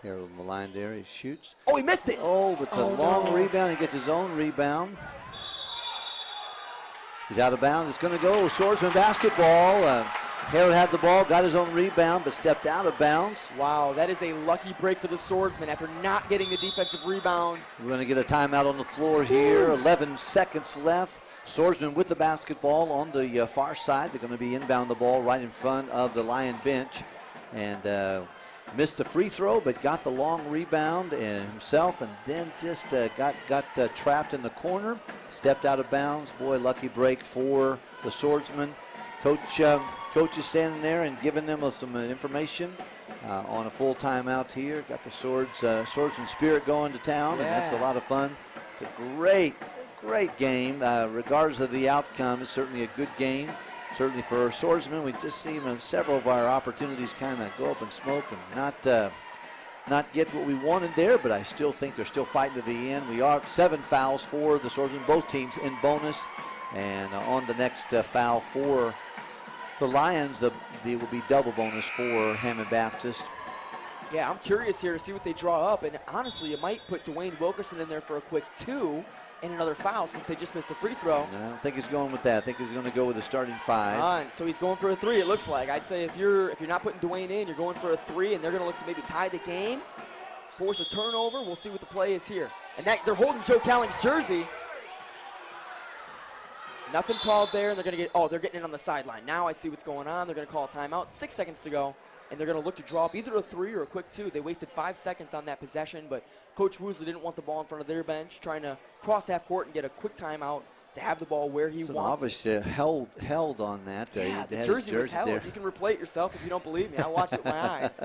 Harold on the line there, he shoots. Oh, he missed it. With the long rebound, he gets his own rebound. He's out of bounds, it's gonna go Swordsman basketball. Harold had the ball, got his own rebound, but stepped out of bounds. Wow, that is a lucky break for the Swordsman after not getting the defensive rebound. We're gonna get a timeout on the floor here, 11 seconds left. Swordsman with the basketball on the far side. They're gonna be inbound the ball right in front of the Lion bench. And missed the free throw, but got the long rebound and himself, and then just got trapped in the corner, stepped out of bounds. Boy, lucky break for the Swordsmen. Coach is standing there and giving them some information on a full timeout here. Got the Swordsman spirit going to town, and that's a lot of fun. It's a great game. Regardless of the outcome, it's certainly a good game. Certainly for our Swordsmen, we just seen several of our opportunities kind of go up in smoke and not get what we wanted there, but I still think they're still fighting to the end. We are 7 fouls for the Swordsmen, both teams in bonus, and on the next foul for the Lions, there will be double bonus for Hammond Baptist. Yeah, I'm curious here to see what they draw up, and honestly, it might put Dwayne Wilkerson in there for a quick 2 and another foul since they just missed a free throw. No, I don't think he's going with that. I think he's going to go with the starting 5. So he's going for a 3, it looks like. I'd say if you're not putting Dwayne in, you're going for a 3, and they're going to look to maybe tie the game, force a turnover. We'll see what the play is here. And they're holding Joe Cowling's jersey. Nothing called there, and they're getting in on the sideline. Now I see what's going on. They're going to call a timeout. 6 seconds to go, and they're going to look to draw up either a 3 or a quick 2. They wasted 5 seconds on that possession, but Coach Woosley didn't want the ball in front of their bench, trying to cross half court and get a quick timeout to have the ball where he wants obviously it. held on that. Yeah, the jersey was held. There. You can replay it yourself if you don't believe me. I watched it with my eyes.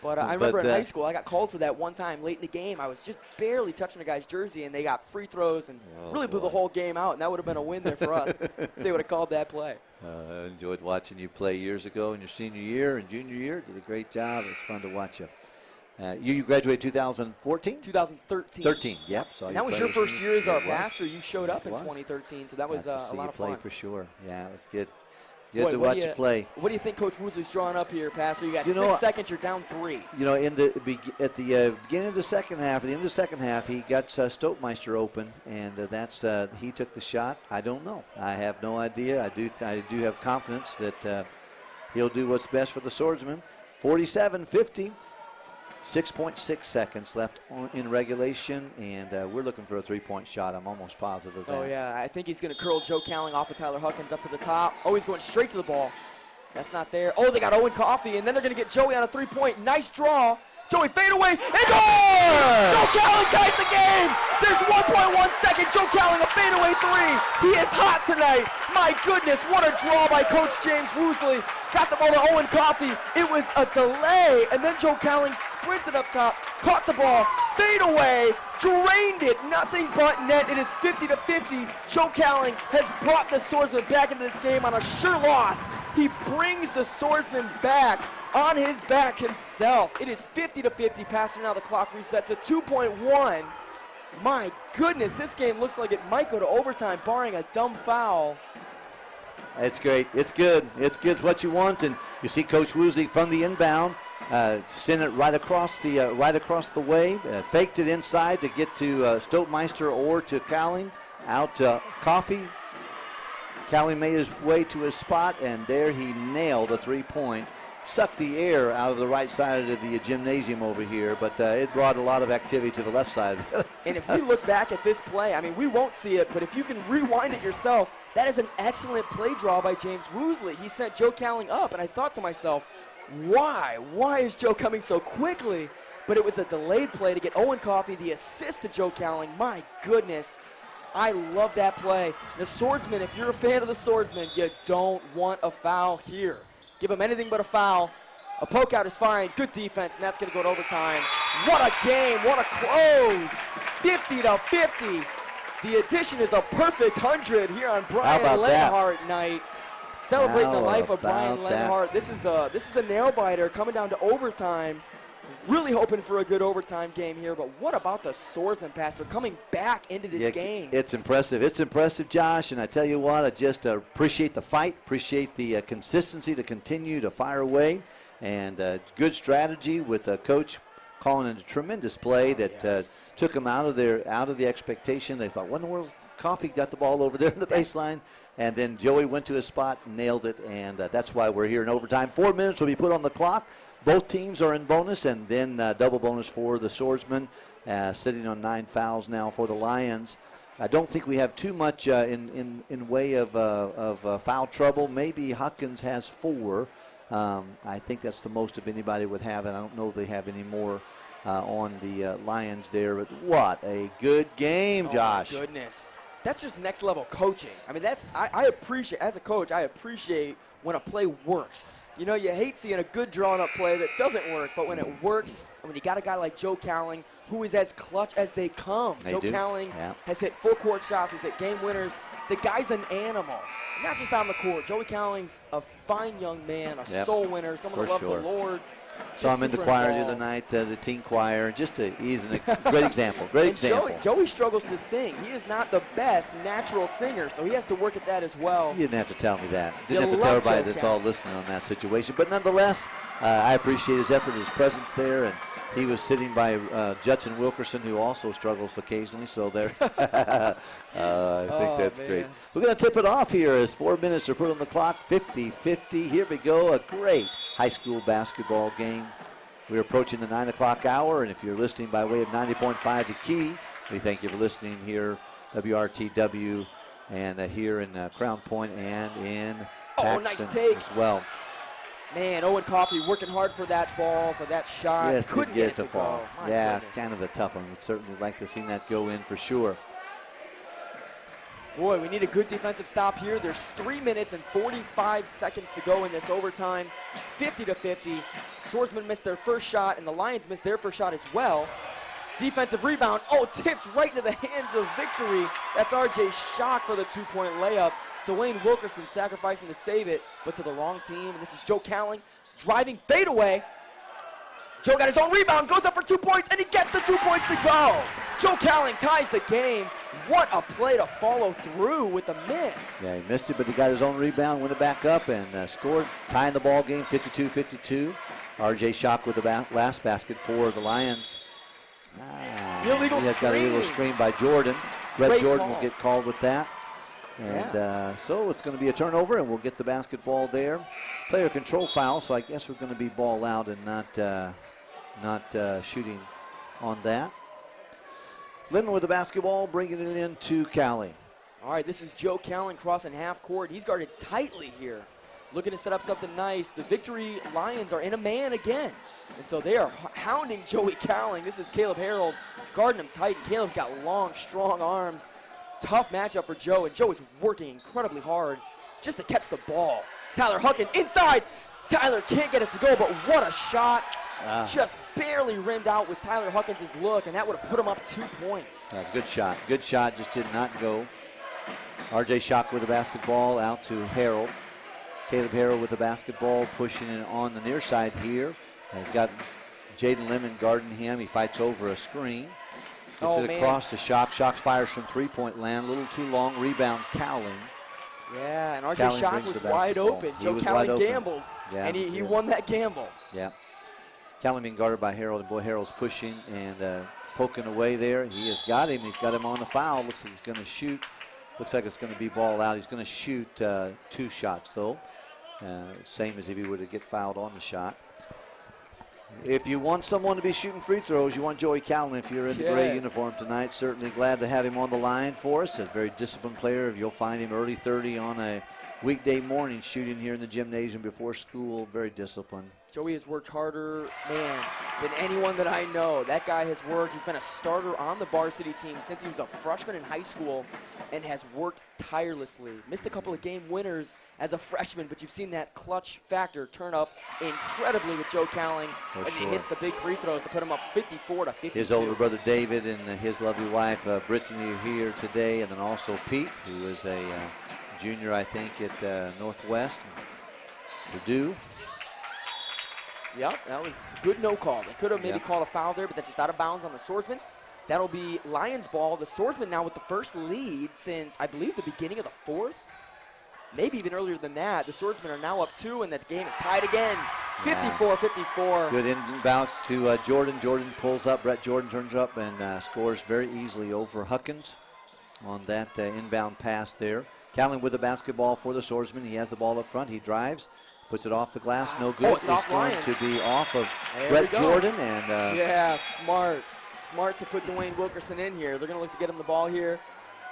But I remember in high school, I got called for that one time late in the game. I was just barely touching a guy's jersey, and they got free throws and really blew the whole game out, and that would have been a win there for us if they would have called that play. I enjoyed watching you play years ago in your senior year and junior year. Did a great job. It was fun to watch you. You graduated 2014? 2013. 13, yep. So and that was your first year as our pastor. You showed up in 2013, so that was a lot of fun. For sure. Yeah, it was good. You had to watch you play. What do you think Coach Woosley's drawing up here, Pastor? You got 6 seconds. You're down 3. You know, at the beginning of the second half, at the end of the second half, he got Stoltmeister open, and he took the shot. I don't know. I have no idea. I do have confidence that he'll do what's best for the Swordsmen. 47-50. 6.6 seconds left in regulation, and we're looking for a 3-point shot. I'm almost positive of that. Oh, yeah. I think he's going to curl Joe Cowling off of Tyler Huckins up to the top. Oh, he's going straight to the ball. That's not there. Oh, they got Owen Coffey, and then they're going to get Joey on a 3-point. Nice draw. Joey fade away, and goal! Joe Cowling ties the game. There's 1.1 second. Joe Cowling a fadeaway 3. He is hot tonight. My goodness, what a draw by Coach James Woosley. Got the ball to Owen Coffey. It was a delay, and then Joe Cowling sprinted up top, caught the ball, fade away, drained it, nothing but net. It is 50-50. Joe Cowling has brought the Swordsmen back into this game on a sure loss. He brings the Swordsmen back on his back himself. It is 50-50. Pastor, now the clock resets to 2.1. My goodness, this game looks like it might go to overtime, barring a dumb foul. It's great. It's good. It's good. It's what you want. And you see Coach Woosley from the inbound, send it right across the way, faked it inside to get to Stoltmeister or to Cowling. Out to Coffey. Cowling made his way to his spot, and there he nailed a 3-point. Sucked the air out of the right side of the gymnasium over here, but it brought a lot of activity to the left side. And if we look back at this play, I mean, we won't see it, but if you can rewind it yourself, that is an excellent play draw by James Woosley. He sent Joe Cowling up, and I thought to myself, why? Why is Joe coming so quickly? But it was a delayed play to get Owen Coffey the assist to Joe Cowling. My goodness. I love that play. The Swordsmen, if you're a fan of the Swordsmen, you don't want a foul here. Give him anything but a foul. A poke out is fine. Good defense, and that's going to go to overtime. What a game. What a close. 50-50. The addition is a perfect 100 here on Brian Lenhart night. Celebrating the life of Brian Lenhart. This is a nail biter coming down to overtime. Really hoping for a good overtime game here, but what about the Swordsmen, Pastor, coming back into this game? It's impressive. It's impressive, Josh, and I tell you what, I just appreciate the fight, appreciate the consistency to continue to fire away, and good strategy with the coach calling in a tremendous play that took them out of the expectation. They thought, what in the world? Coffey got the ball over there in the baseline, and then Joey went to his spot and nailed it, and that's why we're here in overtime. 4 minutes will be put on the clock. Both teams are in bonus, and then double bonus for the Swordsmen, sitting on 9 fouls now for the Lions. I don't think we have too much in way of foul trouble. Maybe Huckins has 4. I think that's the most of anybody would have, and I don't know if they have any more on the Lions there. But what a good game, Josh. Oh, my goodness. That's just next level coaching. I mean, I appreciate, as a coach, I appreciate when a play works. You know, you hate seeing a good drawn-up play that doesn't work, but when it works, and when you got a guy like Joe Cowling, who is as clutch as they come. Joe Cowling has hit full-court shots. He's hit game winners. The guy's an animal, not just on the court. Joey Cowling's a fine young man, a soul winner, someone who loves the Lord. Saw him in the choir the other night, the teen choir. He's a great example. Great example. Joey struggles to sing. He is not the best natural singer, so he has to work at that as well. You didn't have to tell me that. Didn't have to tell everybody that's all listening on that situation. But nonetheless, I appreciate his effort, his presence there, and he was sitting by Judson Wilkerson, who also struggles occasionally. So there, I think that's great. We're going to tip it off here as 4 minutes are put on the clock. 50-50. Here we go. A great high school basketball game. We're approaching the 9 o'clock hour, and if you're listening by way of 90.5 The Key, we thank you for listening here, WRTW, and here in Crown Point and in Paxton nice take as well. Man, Owen Coffey working hard for that ball, for that shot. Yes, couldn't get it to fall. Go. Yeah, Goodness. kind of a tough one. We'd certainly like to see that go in for sure. Boy, we need a good defensive stop here. There's 3 minutes and 45 seconds to go in this overtime. 50-50. Swordsmen missed their first shot, and the Lions missed their first shot as well. Defensive rebound. Oh, tipped right into the hands of Victory. That's R.J. Schock for the two-point layup. Dwayne Wilkerson sacrificing to save it, but to the wrong team. And this is Joe Cowling driving fadeaway. Joe got his own rebound, goes up for 2 points, and he gets the 2 points to go. Joe Cowling ties the game. What a play to follow through with the miss. Yeah, he missed it, but he got his own rebound, went it back up, and scored, tying the ball game 52-52. R.J. Schock with the last basket for the Lions. Illegal he has got a illegal screen by Jordan. Brett Jordan will get called with that. And so it's going to be a turnover, and we'll get the basketball there. Player control foul, so I guess we're going to be ball out and not shooting on that. Linton with the basketball, bringing it into Cowling. All right, this is Joe Cowling crossing half court. He's guarded tightly here, looking to set up something nice. The Victory Lions are in a man again, and so they are hounding Joey Cowling. This is Caleb Harold guarding him tight, and Caleb's got long, strong arms. Tough matchup for Joe, and Joe is working incredibly hard just to catch the ball. Tyler Huckins inside. Tyler can't get it to go, but what a shot. Just barely rimmed out was Tyler Huckins' look, and that would have put him up 2 points. That's a good shot. Good shot, just did not go. R.J. Schock with the basketball out to Harold. Caleb Harold with the basketball, pushing it on the near side here. He's got Jaden Lemon guarding him. He fights over a screen. Gets it across to Schock. Schock fires from three-point land. A little too long. Rebound, Cowling. Yeah, and R.J. Schock was wide open. Joe Cowling gambled, and he won that gamble. Yeah. Cowling being guarded by Harold, and boy, Harold's pushing and poking away there. He has got him. He's got him on the foul. Looks like he's going to shoot. Looks like it's going to be ball out. He's going to shoot 2 shots, though. Same as if he were to get fouled on the shot. If you want someone to be shooting free throws, you want Joey Cowling if you're in the gray uniform tonight. Certainly glad to have him on the line for us. A very disciplined player. You'll find him early 30 on a weekday morning shooting here in the gymnasium before school. Very disciplined. Joey has worked harder, man, than anyone that I know. That guy has worked. He's been a starter on the varsity team since he was a freshman in high school and has worked tirelessly. Missed a couple of game winners as a freshman, but you've seen that clutch factor turn up incredibly with Joe Cowling as he hits the big free throws to put him up 54-52. His older brother David and his lovely wife Brittany here today, and then also Pete, who is a junior, I think, at Northwest, Purdue. Yep, that was good no call. They could have maybe called a foul there, but that's just out of bounds on the Swordsman. That'll be Lions ball. The Swordsman now with the first lead since, I believe, the beginning of the fourth. Maybe even earlier than that. The Swordsmen are now up 2, and that game is tied again. 54-54. Good inbound to Jordan. Jordan pulls up. Brett Jordan turns up and scores very easily over Huckins on that inbound pass there. Cowling with the basketball for the Swordsman. He has the ball up front. He drives. Puts it off the glass, no good. It's off going Lions. To be off of Brett Jordan. And yeah, smart. Smart to put Dwayne Wilkerson in here. They're going to look to get him the ball here.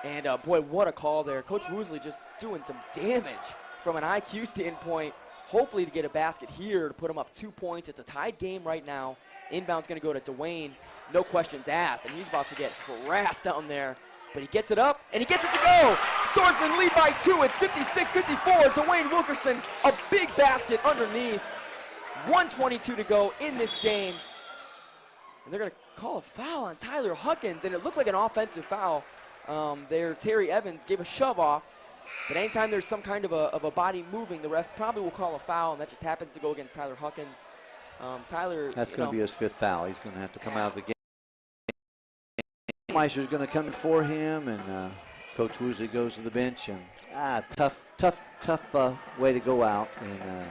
And, boy, what a call there. Coach Woosley just doing some damage from an IQ standpoint. hopefully to get a basket here to put them up 2 points. It's a tied game right now. Inbound's going to go to Dwayne. No questions asked, and he's about to get harassed down there. But he gets it up, and he gets it to go. Swordsmen lead by 2. It's 56-54. Dwayne Wilkerson, a big basket underneath. 1:22 to go in this game. And they're going to call a foul on Tyler Huckins, and it looked like an offensive foul there. Terry Evans gave a shove off. But anytime there's some kind of a body moving, the ref probably will call a foul, and that just happens to go against Tyler Huckins. Tyler, that's going to be his 5th foul. He's going to have to come out of the game. Meister's going to come in for him, and Coach Woosley goes to the bench. And tough way to go out. And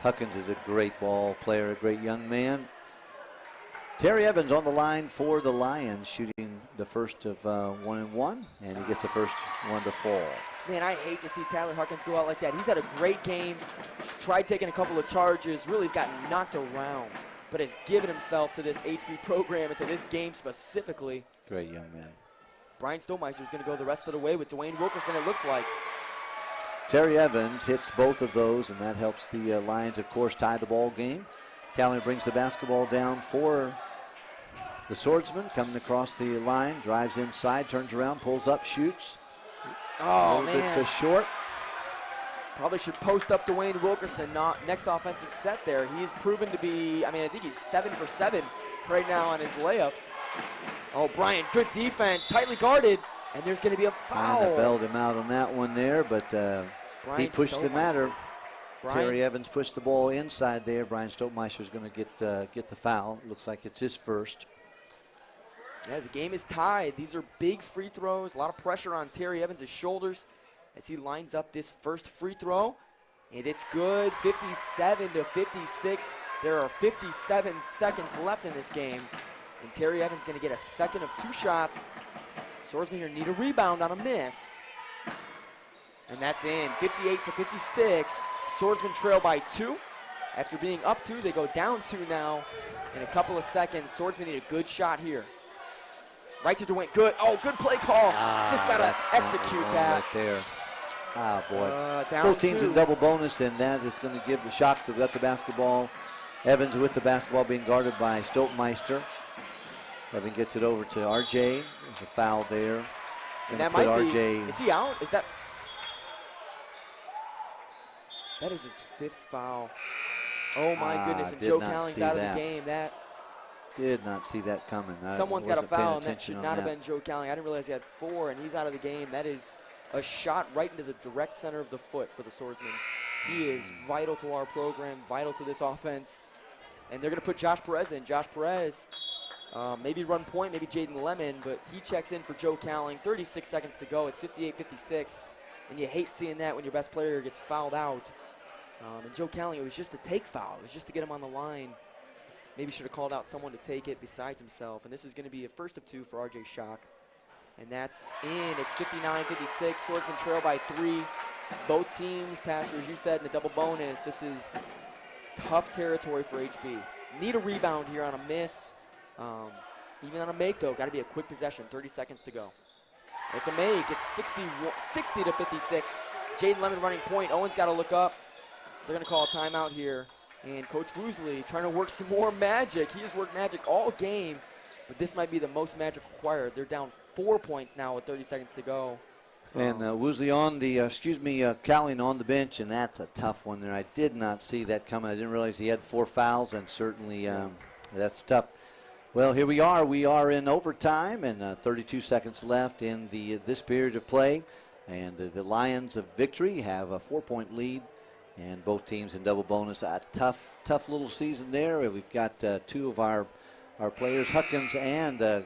Huckins is a great ball player, a great young man. Terry Evans on the line for the Lions, shooting the first of 1-1, and he gets the first one to fall. Man, I hate to see Tyler Huckins go out like that. He's had a great game, tried taking a couple of charges, really has gotten knocked around, but has given himself to this HB program and to this game specifically. Great young man. Brian Stolmeister is going to go the rest of the way with Dwayne Wilkerson, it looks like. Terry Evans hits both of those, and that helps the Lions, of course, tie the ball game. Callan brings the basketball down for the Swordsman, coming across the line, drives inside, turns around, pulls up, shoots. Oh, a little man. bit short. Probably should post up Dwayne Wilkerson, next offensive set there. He's proven to be, I think he's 7 for 7 right now on his layups. Oh, Bryant, good defense, tightly guarded, and there's going to be a foul. Kind of bailed him out on that one there, but he pushed the matter. Terry Evans pushed the ball inside there. Brian Stoltmeister is going to get the foul. Looks like it's his first. Yeah, the game is tied. These are big free throws. A lot of pressure on Terry Evans' shoulders as he lines up this first free throw. And it's good, 57-56. There are 57 seconds left in this game. And Terry Evans going to get a second of 2 shots. Swordsmen here need a rebound on a miss. And that's in, 58-56. Swordsmen trail by 2. After being up 2, they go down 2 now in a couple of seconds. Swordsmen need a good shot here. Right to Dwayne, good, good play call. Just gotta execute that. Right there. Ah, boy. Both teams in double bonus, and that is going to give the Shock to get the basketball. Evans with the basketball being guarded by Stoltmeister. Evan gets it over to RJ. There's a foul there. And that might RJ. Is he out? Is that? That is his 5th foul. Oh my goodness! And Joe Calling's out of the game. That. Did not see that coming. Someone's got a foul, and that should not have been Joe Calling. I didn't realize he had 4, and he's out of the game. That is a shot right into the direct center of the foot for the Swordsman. He is vital to our program, vital to this offense. And they're going to put Josh Perez in. Josh Perez, maybe run point, maybe Jaden Lemon, but he checks in for Joe Calling. 36 seconds to go. It's 58-56, and you hate seeing that when your best player gets fouled out. And Joe Calling, it was just a take foul. It was just to get him on the line. Maybe should have called out someone to take it besides himself. And this is going to be a first of 2 for RJ Shock. And that's in. It's 59-56. Swordsmen trail by 3. Both teams, Pastor, as you said, in the double bonus. This is tough territory for HB. Need a rebound here on a miss. Even on a make, though, got to be a quick possession. 30 seconds to go. It's a make. It's 60-56. Jaden Lemon running point. Owen's got to look up. They're going to call a timeout here. And Coach Woosley trying to work some more magic. He has worked magic all game, but this might be the most magic required. They're down 4 points now with 30 seconds to go. And Woosley on the, Calling on the bench, and that's a tough one there. I did not see that coming. I didn't realize he had 4 fouls, and certainly that's tough. Well, here we are. We are in overtime, and 32 seconds left in this period of play. And the Lions of Victory have a 4-point lead. And both teams in double bonus. A tough little season there. We've got 2 of our players, Huckins and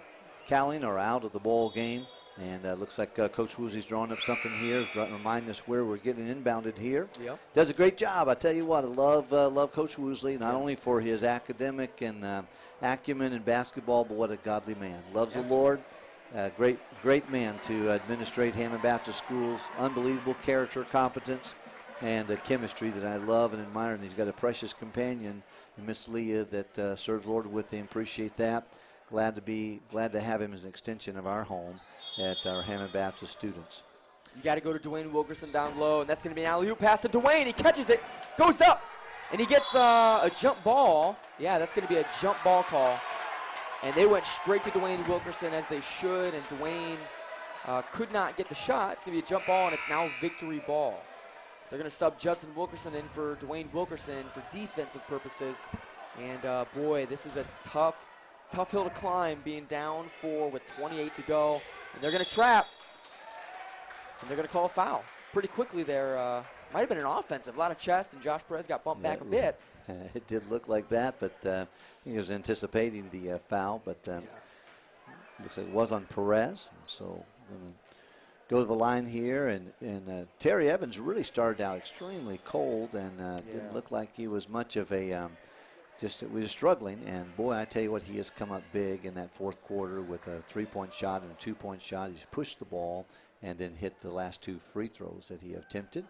Calling, are out of the ball game. And looks like Coach Woosley's drawing up something here, reminding us where we're getting inbounded here. Yep. Does a great job. I tell you what, I love Coach Woosley, not only for his academic and acumen in basketball, but what a godly man. Loves the Lord. Great man to administrate Hammond Baptist Schools. Unbelievable character, competence, and chemistry that I love and admire. And he's got a precious companion in Miss Leah that serves the Lord with him. Appreciate that. Glad to have him as an extension of our home at our Hammond Baptist students. You got to go to Dwayne Wilkerson down low, and that's going to be an alley-oop pass to Dwayne. He catches it, goes up, and he gets a jump ball. Yeah, that's going to be a jump ball call. And they went straight to Dwayne Wilkerson as they should, and Dwayne could not get the shot. It's going to be a jump ball, and it's now victory ball. They're going to sub Judson Wilkerson in for Dwayne Wilkerson for defensive purposes. And, boy, this is a tough hill to climb, being down 4 with 28 to go. And they're going to trap. And they're going to call a foul pretty quickly there. Might have been an offensive. A lot of chest, and Josh Perez got bumped back a bit. It did look like that, but he was anticipating the foul. But looks like it was on Perez. So going to go to the line here. And Terry Evans really started out extremely cold and didn't look like he was much of a was struggling. And, boy, I tell you what, he has come up big in that fourth quarter with a 3-point shot and a 2-point shot. He's pushed the ball and then hit the last 2 free throws that he attempted,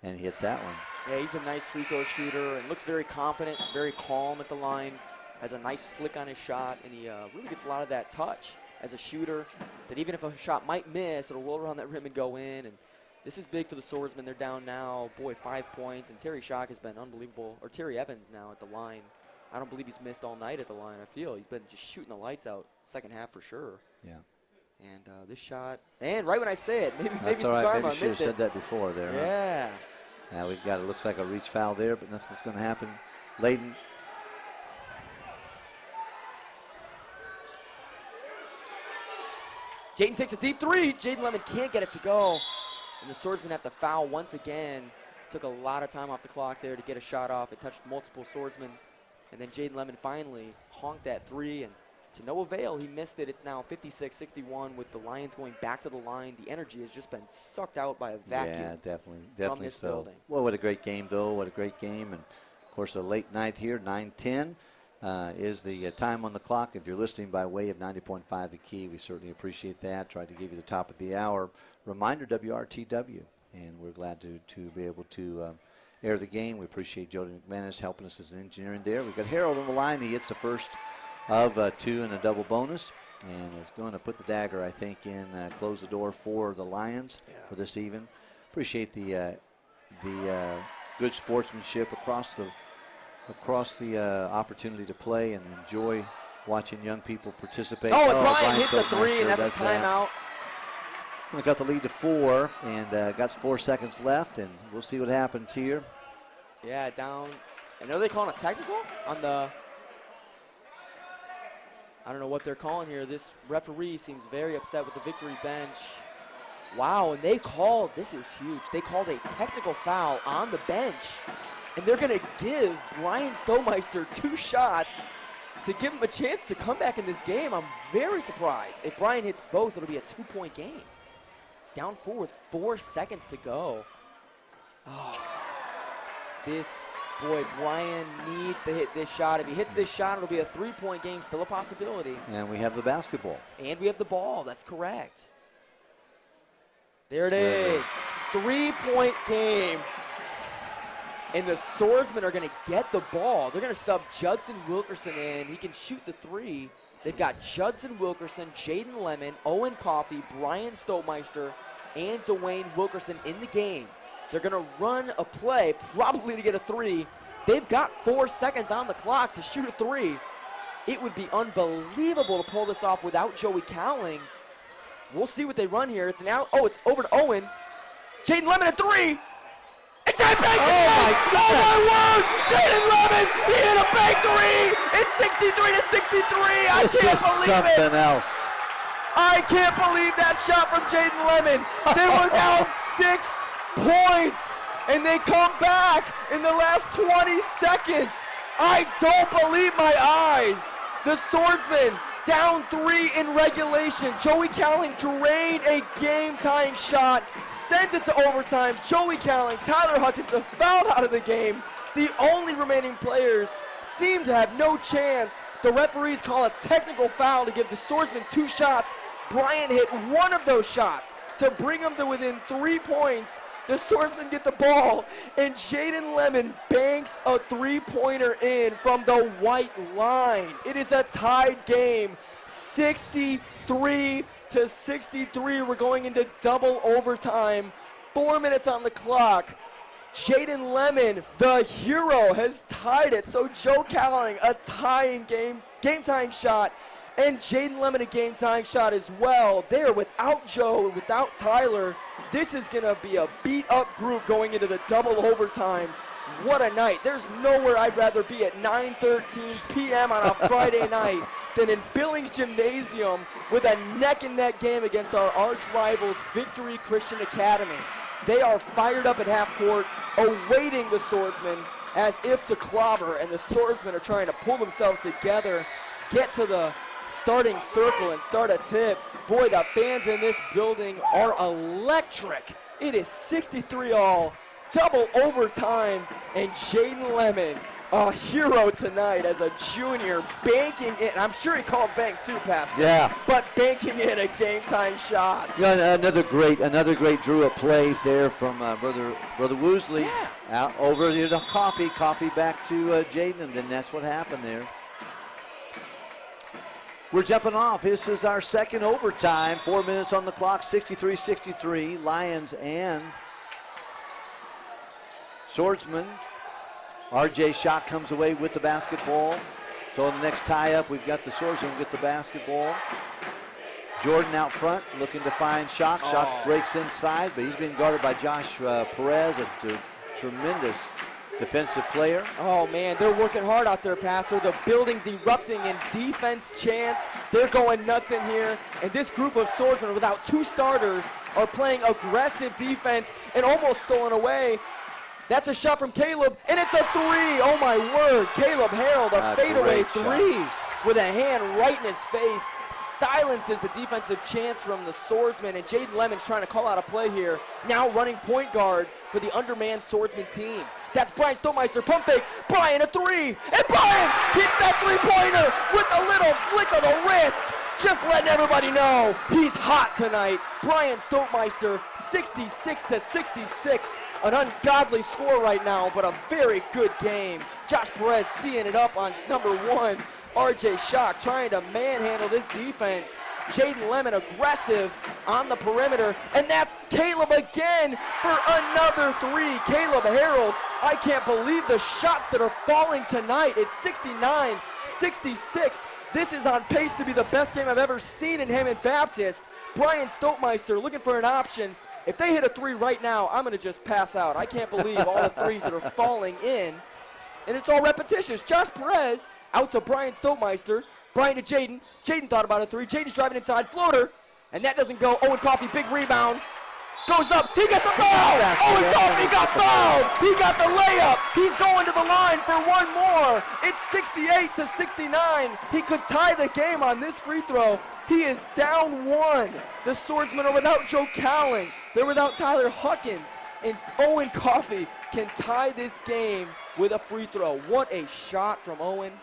and he hits that one. Yeah, he's a nice free throw shooter and looks very confident, very calm at the line, has a nice flick on his shot, and he really gets a lot of that touch as a shooter, that even if a shot might miss, it'll roll around that rim and go in. And this is big for the Swordsmen. They're down now, boy, 5 points, and Terry Schock has been unbelievable, or Terry Evans now at the line. I don't believe he's missed all night at the line. I feel he's been just shooting the lights out second half for sure. Yeah. And this shot, and right when I say it, maybe some all right. karma. Maybe you should have said that before there. Yeah. Huh? Now we've got, it looks like a reach foul there, but nothing's going to happen. Layden. Jaden takes a deep 3. Jaden Lemon can't get it to go. And the Swordsmen have to foul once again. Took a lot of time off the clock there to get a shot off. It touched multiple Swordsmen. And then Jaden Lemon finally honked that 3, and to no avail. He missed it. It's now 56-61 with the Lions going back to the line. The energy has just been sucked out by a vacuum. Yeah, definitely from this so. building. Well, what a great game, though. What a great game. And, of course, a late night here, 9:10 is the time on the clock. If you're listening by way of 90.5 The Key, we certainly appreciate that. Tried to give you the top of the hour reminder, WRTW. And we're glad to be able to air the game. We appreciate Jody McManus helping us as an engineer in there. We've got Harold on the line. He hits the first of 2 and a double bonus, and is going to put the dagger, I think, in, close the door for the Lions for this even. Appreciate the good sportsmanship across the opportunity to play and enjoy watching young people participate. Oh, and Brian hits the 3, and that's a timeout. We got the lead to 4, and got 4 seconds left, and we'll see what happens here. Yeah, down. And are they calling a technical on the? I don't know what they're calling here. This referee seems very upset with the victory bench. Wow, and they called, this is huge, they called a technical foul on the bench. And they're going to give Brian Stowmeister 2 shots to give him a chance to come back in this game. I'm very surprised. If Brian hits both, it'll be a 2-point game. Down 4 with 4 seconds to go. Oh, this, boy, Brian needs to hit this shot. If he hits this shot, it'll be a 3-point game, still a possibility. And we have the basketball. And we have the ball, that's correct. There it is, 3-point game. And the Swordsmen are going to get the ball. They're going to sub Judson Wilkerson in. He can shoot the 3. They've got Judson Wilkerson, Jaden Lemon, Owen Coffey, Brian Stowmeister, and Dwayne Wilkerson in the game. They're going to run a play, probably to get a 3. They've got 4 seconds on the clock to shoot a 3. It would be unbelievable to pull this off without Joey Cowling. We'll see what they run here. It's an out. Oh, it's over to Owen. Jaden Lemon a 3. It's a big 3! Oh my word! Jaden Lemon, he hit a big 3! It's 63-63. I can't believe it. Something else. I can't believe that shot from Jaden Lemon. They were down 6 points, and they come back in the last 20 seconds. I don't believe my eyes. The Swordsmen down 3 in regulation. Joey Cowling drained a game-tying shot, sent it to overtime. Joey Cowling, Tyler Huckins are fouled out of the game. The only remaining players seem to have no chance. The referees call a technical foul to give the Swordsmen 2 shots. Brian hit 1 of those shots to bring them to within 3 points. The Swordsmen get the ball, and Jaden Lemon banks a 3-pointer in from the white line. It is a tied game, 63-63. to 63. We're going into double overtime. 4 minutes on the clock. Jaden Lemon, the hero, has tied it. So Joe Cowling, a game-tying shot, and Jaden Lemon, a game-tying shot as well. There, without Joe, without Tyler, this is going to be a beat-up group going into the double overtime. What a night. There's nowhere I'd rather be at 9:13 p.m. on a Friday night than in Billings Gymnasium with a neck-and-neck game against our arch rivals, Victory Christian Academy. They are fired up at half court, awaiting the Swordsmen as if to clobber, and the Swordsmen are trying to pull themselves together, get to the starting circle and start a tip. Boy, the fans in this building are electric. It is 63-all, double overtime, and Jaden Lemon, a hero tonight as a junior, banking in. I'm sure he called bank too, Pastor. Yeah. But banking in a game-time shot. Yeah, another great drew a play there from Brother Woosley. Yeah. Out over to the coffee back to Jaden, and then that's what happened there. We're jumping off. This is our second overtime. 4 minutes on the clock, 63-63. Lions and Swordsmen. RJ Schock comes away with the basketball. So in the next tie-up, we've got the Swordsmen with the basketball. Jordan out front looking to find Schock. Schock breaks inside, but he's being guarded by Josh Perez, a tremendous defensive player. Oh, man, they're working hard out there, Pastor. The building's erupting in defense chants. They're going nuts in here. And this group of Swordsmen, without two starters, are playing aggressive defense and almost stolen away. That's a shot from Caleb, and it's a three. Oh, my word. Caleb Harold, a fadeaway three with a hand right in his face. Silences the defensive chants from the Swordsmen, and Jaden Lemon's trying to call out a play here. Now running point guard for the undermanned Swordsman team. That's Brian Stomeister, pump fake. Brian, a three, and Brian hits that three-pointer with a little flick of the wrist. Just letting everybody know he's hot tonight. Brian Stokemeister, 66-66. An ungodly score right now, but a very good game. Josh Perez teeing it up on number one. RJ Schock trying to manhandle this defense. Jaden Lemon aggressive on the perimeter, and that's Caleb again for another three. Caleb Harold, I can't believe the shots that are falling tonight. It's 69-66. This is on pace to be the best game I've ever seen in Hammond Baptist. Brian Stokemeister looking for an option. If they hit a three right now, I'm going to just pass out. I can't believe all the threes that are falling in. And it's all repetitious. Josh Perez out to Brian Stokemeister. Brian to Jaden. Jaden thought about a three. Jaden's driving inside. Floater. And that doesn't go. Owen Coffey, big rebound. Goes up. He gets the foul. Owen Coffey got fouled. He got the layup. He's going to the line for one more. It's 68-69. He could tie the game on this free throw. He is down one. The Swordsmen are without Joe Cowling. They're without Tyler Huckins. And Owen Coffey can tie this game with a free throw. What a shot from Owen.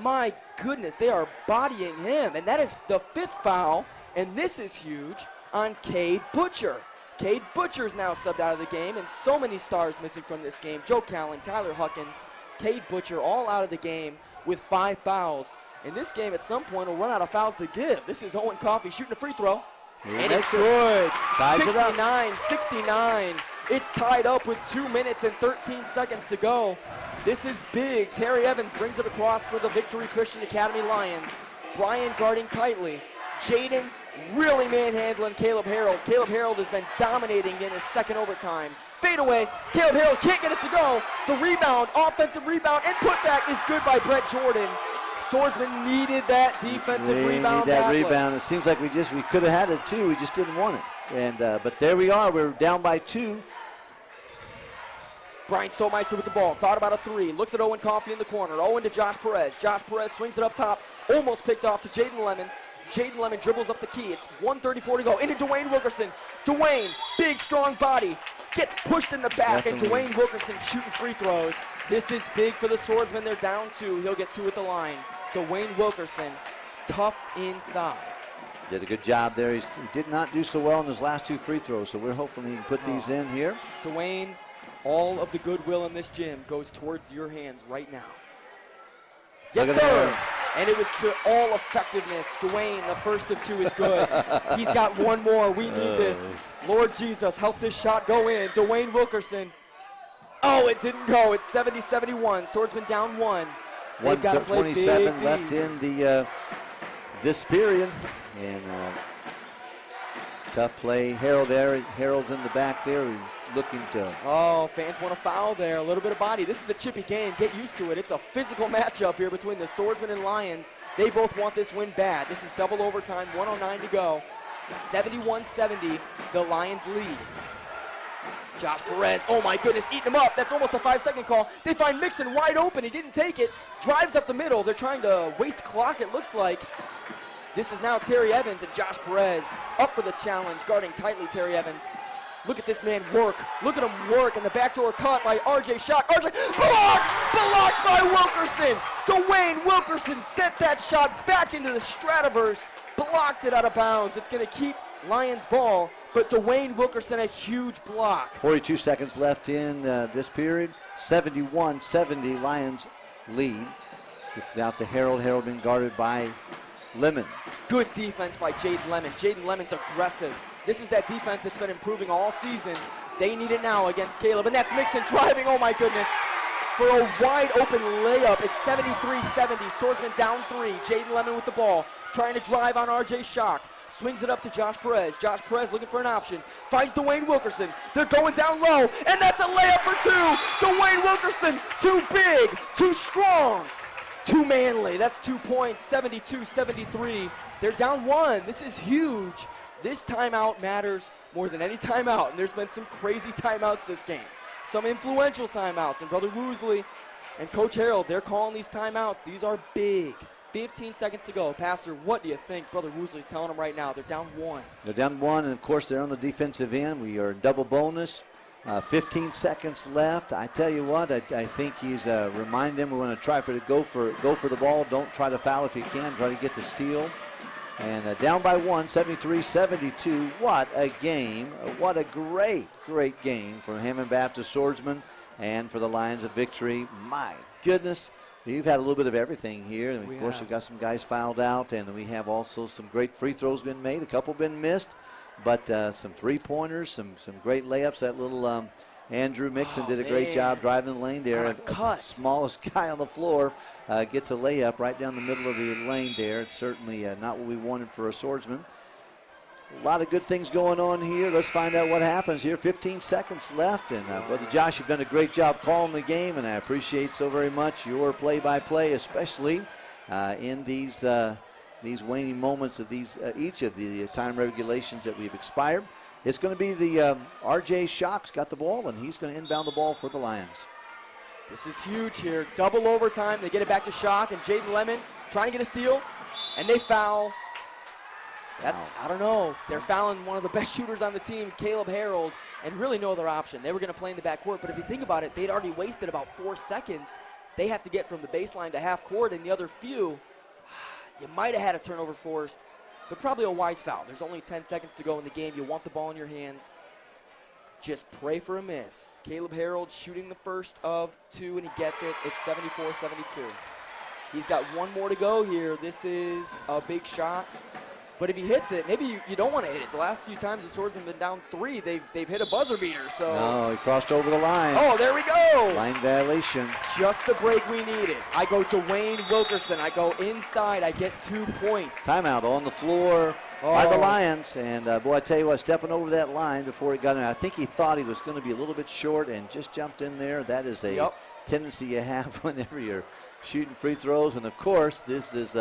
My goodness, they are bodying him. And that is the fifth foul. And this is huge on Cade Butcher. Cade Butcher's now subbed out of the game, and so many stars missing from this game. Joe Cowling, Tyler Huckins, Cade Butcher all out of the game with 5 fouls. And this game at some point will run out of fouls to give. This is Owen Coffey shooting a free throw. And it's good. 69-69. It's tied up with 2 minutes and 13 seconds to go. This is big. Terry Evans brings it across for the Victory Christian Academy Lions. Brian guarding tightly. Jaden really manhandling Caleb Harold. Caleb Harold has been dominating in his second overtime. Fade away. Caleb Harold can't get it to go. The rebound, offensive rebound, and putback is good by Brett Jordan. Swordsman needed that defensive rebound. That rebound. It seems like we could have had it too. We just didn't want it. And but there we are. We're down by 2. Brian Stolmeister with the ball. Thought about a three. Looks at Owen Coffey in the corner. Owen to Josh Perez. Josh Perez swings it up top. Almost picked off to Jaden Lemon. Jaden Lemon dribbles up the key. It's 1:34 to go. Into Dwayne Wilkerson. Dwayne, big, strong body. Gets pushed in the back, Definitely. and Dwayne Wilkerson shooting free throws. This is big for the Swordsmen. They're down 2. He'll get 2 at the line. Dwayne Wilkerson, tough inside. Did a good job there. He did not do so well in his last 2 free throws, so we're hoping he can put these in here. Dwayne, all of the goodwill in this gym goes towards your hands right now. Yes, Look at sir. there. And it was to all effectiveness. Dwayne, the first of 2 is good. He's got one more. We need this. Lord Jesus, help this shot go in. Dwayne Wilkerson. Oh, it didn't go. It's 70-71. Swordsman down 1. They've got to play 1:27 big left D. in the this period. And tough play. Harold's in the back there. He's looking to. Oh, fans want to foul there. A little bit of body. This is a chippy game. Get used to it. It's a physical matchup here between the Swordsmen and Lions. They both want this win bad. This is double overtime. 1:09 to go. 71-70. The Lions lead. Josh Perez, oh my goodness, eating him up. That's almost a 5-second call. They find Mixon wide open. He didn't take it. Drives up the middle. They're trying to waste clock, it looks like. This is now Terry Evans and Josh Perez up for the challenge, guarding tightly Terry Evans. Look at this man work. Look at him work. And the backdoor cut by R.J. Schock. R.J. blocked! Blocked by Wilkerson. Dwayne Wilkerson sent that shot back into the Strataverse. Blocked it out of bounds. It's going to keep Lions ball, but Dwayne Wilkerson a huge block. 42 seconds left in this period. 71-70 Lions lead. Gets it out to Harold. Harold being guarded by Lemon. Good defense by Jaden Lemon. Jaden Lemon's aggressive. This is that defense that's been improving all season. They need it now against Caleb, and that's Mixon driving, oh my goodness, for a wide open layup. It's 73-70, Swordsman down 3. Jaden Lemon with the ball, trying to drive on R.J. Schock. Swings it up to Josh Perez. Josh Perez looking for an option. Finds Dwayne Wilkerson. They're going down low, and that's a layup for 2. Dwayne Wilkerson, too big, too strong, too manly. That's 2 points, 72-73. They're down 1. This is huge. This timeout matters more than any timeout, and there's been some crazy timeouts this game. Some influential timeouts, and Brother Woosley and Coach Harold, they're calling these timeouts. These are big. 15 seconds to go. Pastor, what do you think Brother Woosley's telling them right now? They're down 1. They're down 1, and of course they're on the defensive end. We are double bonus. 15 seconds left. I tell you what, I think he's reminding them we want to try to go for the ball. Don't try to foul if you can. Try to get the steal. And down by 1, 73-72. What a game. What a great, great game for Hammond Baptist Swordsmen and for the Lions of Victory. My goodness. You've had a little bit of everything here. And of course, we've got some guys fouled out, and we have also some great free throws been made. A couple been missed, but some three-pointers, some great layups. That little Andrew Mixon did a great job driving the lane there. Smallest guy on the floor gets a layup right down the middle of the lane there. It's certainly not what we wanted for a swordsman. A lot of good things going on here. Let's find out what happens here. 15 seconds left, and Brother Josh, you've done a great job calling the game, and I appreciate so very much your play-by-play, especially in these waning moments of each of the time regulations that we've expired. It's going to be the R.J. Schock's got the ball, and he's going to inbound the ball for the Lions. This is huge here. Double overtime. They get it back to Schock, and Jaden Lemon trying to get a steal, and they foul. I don't know. They're fouling one of the best shooters on the team, Caleb Harold, and really no other option. They were going to play in the backcourt, but if you think about it, they'd already wasted about 4 seconds. They have to get from the baseline to half court, and the other few, you might have had a turnover forced, but probably a wise foul. There's only 10 seconds to go in the game. You want the ball in your hands. Just pray for a miss. Caleb Harold shooting the first of 2, and he gets it. It's 74-72. He's got 1 more to go here. This is a big shot. But if he hits it, maybe you don't want to hit it. The last few times the Swords have been down 3, they've hit a buzzer beater. So no, he crossed over the line. Oh, there we go. Line violation. Just the break we needed. I go to Wayne Wilkerson. I go inside. I get 2 points. Timeout on the floor by the Lions. And, boy, I tell you what, stepping over that line before he got in, I think he thought he was going to be a little bit short and just jumped in there. That is a tendency you have whenever you're shooting free throws. And, of course, this is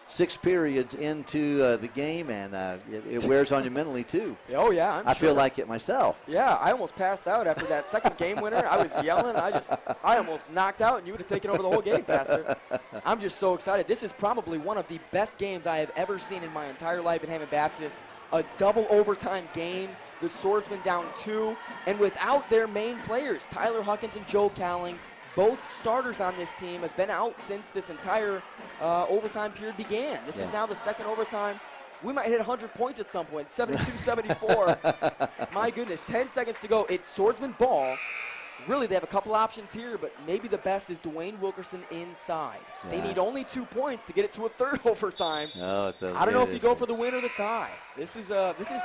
6 periods into the game, and it wears on you mentally, too. Oh, yeah, I feel like it myself. Yeah, I almost passed out after that second game winner. I was yelling. I almost knocked out, and you would have taken over the whole game, Pastor. I'm just so excited. This is probably one of the best games I have ever seen in my entire life at Hammond Baptist. A double overtime game. The Swordsmen down 2, and without their main players, Tyler Huckins and Joe Cowling. Both starters on this team have been out since this entire overtime period began. This is now the second overtime. We might hit 100 points at some point, 72-74. My goodness, 10 seconds to go. It's Swordsman ball. really they have a couple options here, but maybe the best is Dwayne Wilkerson inside. Yeah. They need only 2 points to get it to a third overtime. Oh, I don't know if you go for the win or the tie. This is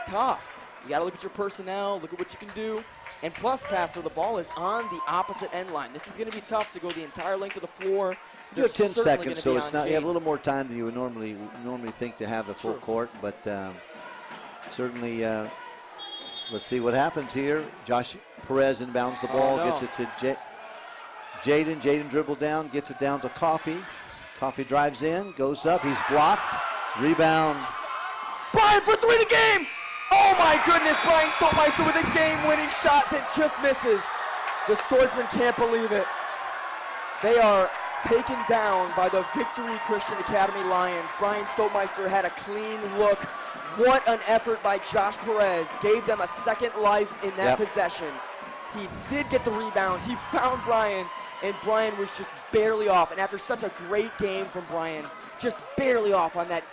tough. You got to look at your personnel, look at what you can do. And plus, Pastor, the ball is on the opposite end line. This is going to be tough to go the entire length of the floor. You have 10 certainly seconds, so it's not. You have a Jane. little more time than you would normally think to have the full court, but certainly. Let's see what happens here. Josh Perez inbounds the ball, gets it to Jaden. Jaden dribbled down, gets it down to Coffee. Coffee drives in, goes up, he's blocked. Rebound. Brian for 3 the game! Oh my goodness, Brian Stoltmeister with a game-winning shot that just misses. The Swordsmen can't believe it. They are taken down by the Victory Christian Academy Lions. Brian Stoltmeister had a clean look. What an effort by Josh Perez. Gave them a second life in that possession. He did get the rebound. He found Brian, and Brian was just barely off. And after such a great game from Brian, just barely off on that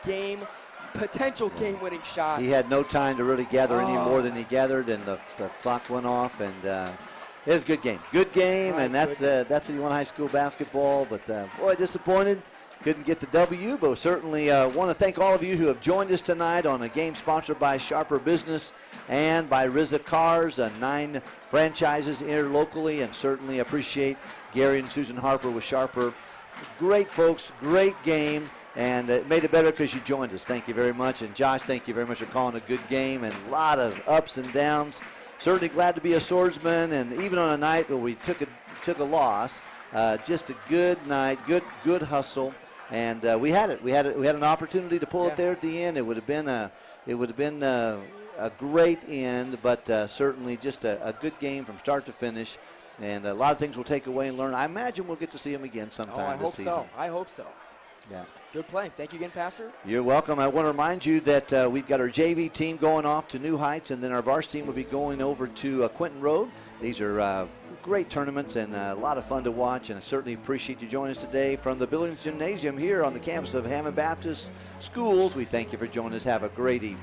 potential game-winning shot. He had no time to really gather any more than he gathered, and the clock went off, and it was a good game. Good game, and that's the U1 High School basketball. But boy, disappointed. Couldn't get the W, but certainly want to thank all of you who have joined us tonight on a game sponsored by Sharper Business and by Rizza Cars, 9 franchises here locally, and certainly appreciate Gary and Susan Harper with Sharper. Great folks, great game, and it made it better because you joined us. Thank you very much. And Josh, thank you very much for calling a good game, and a lot of ups and downs. Certainly glad to be a Swordsman, and even on a night where we took a loss, just a good night, good hustle. And we had it. We had an opportunity to pull it there at the end. It would have been a great end, but certainly just a good game from start to finish. And a lot of things we'll take away and learn. I imagine we'll get to see them again sometime this season. I hope so. Yeah. Good play. Thank you again, Pastor. You're welcome. I want to remind you that we've got our JV team going off to New Heights, and then our varsity team will be going over to Quinton Road. These are great tournaments and a lot of fun to watch, and I certainly appreciate you joining us today from the Billings Gymnasium here on the campus of Hammond Baptist Schools. We thank you for joining us. Have a great evening.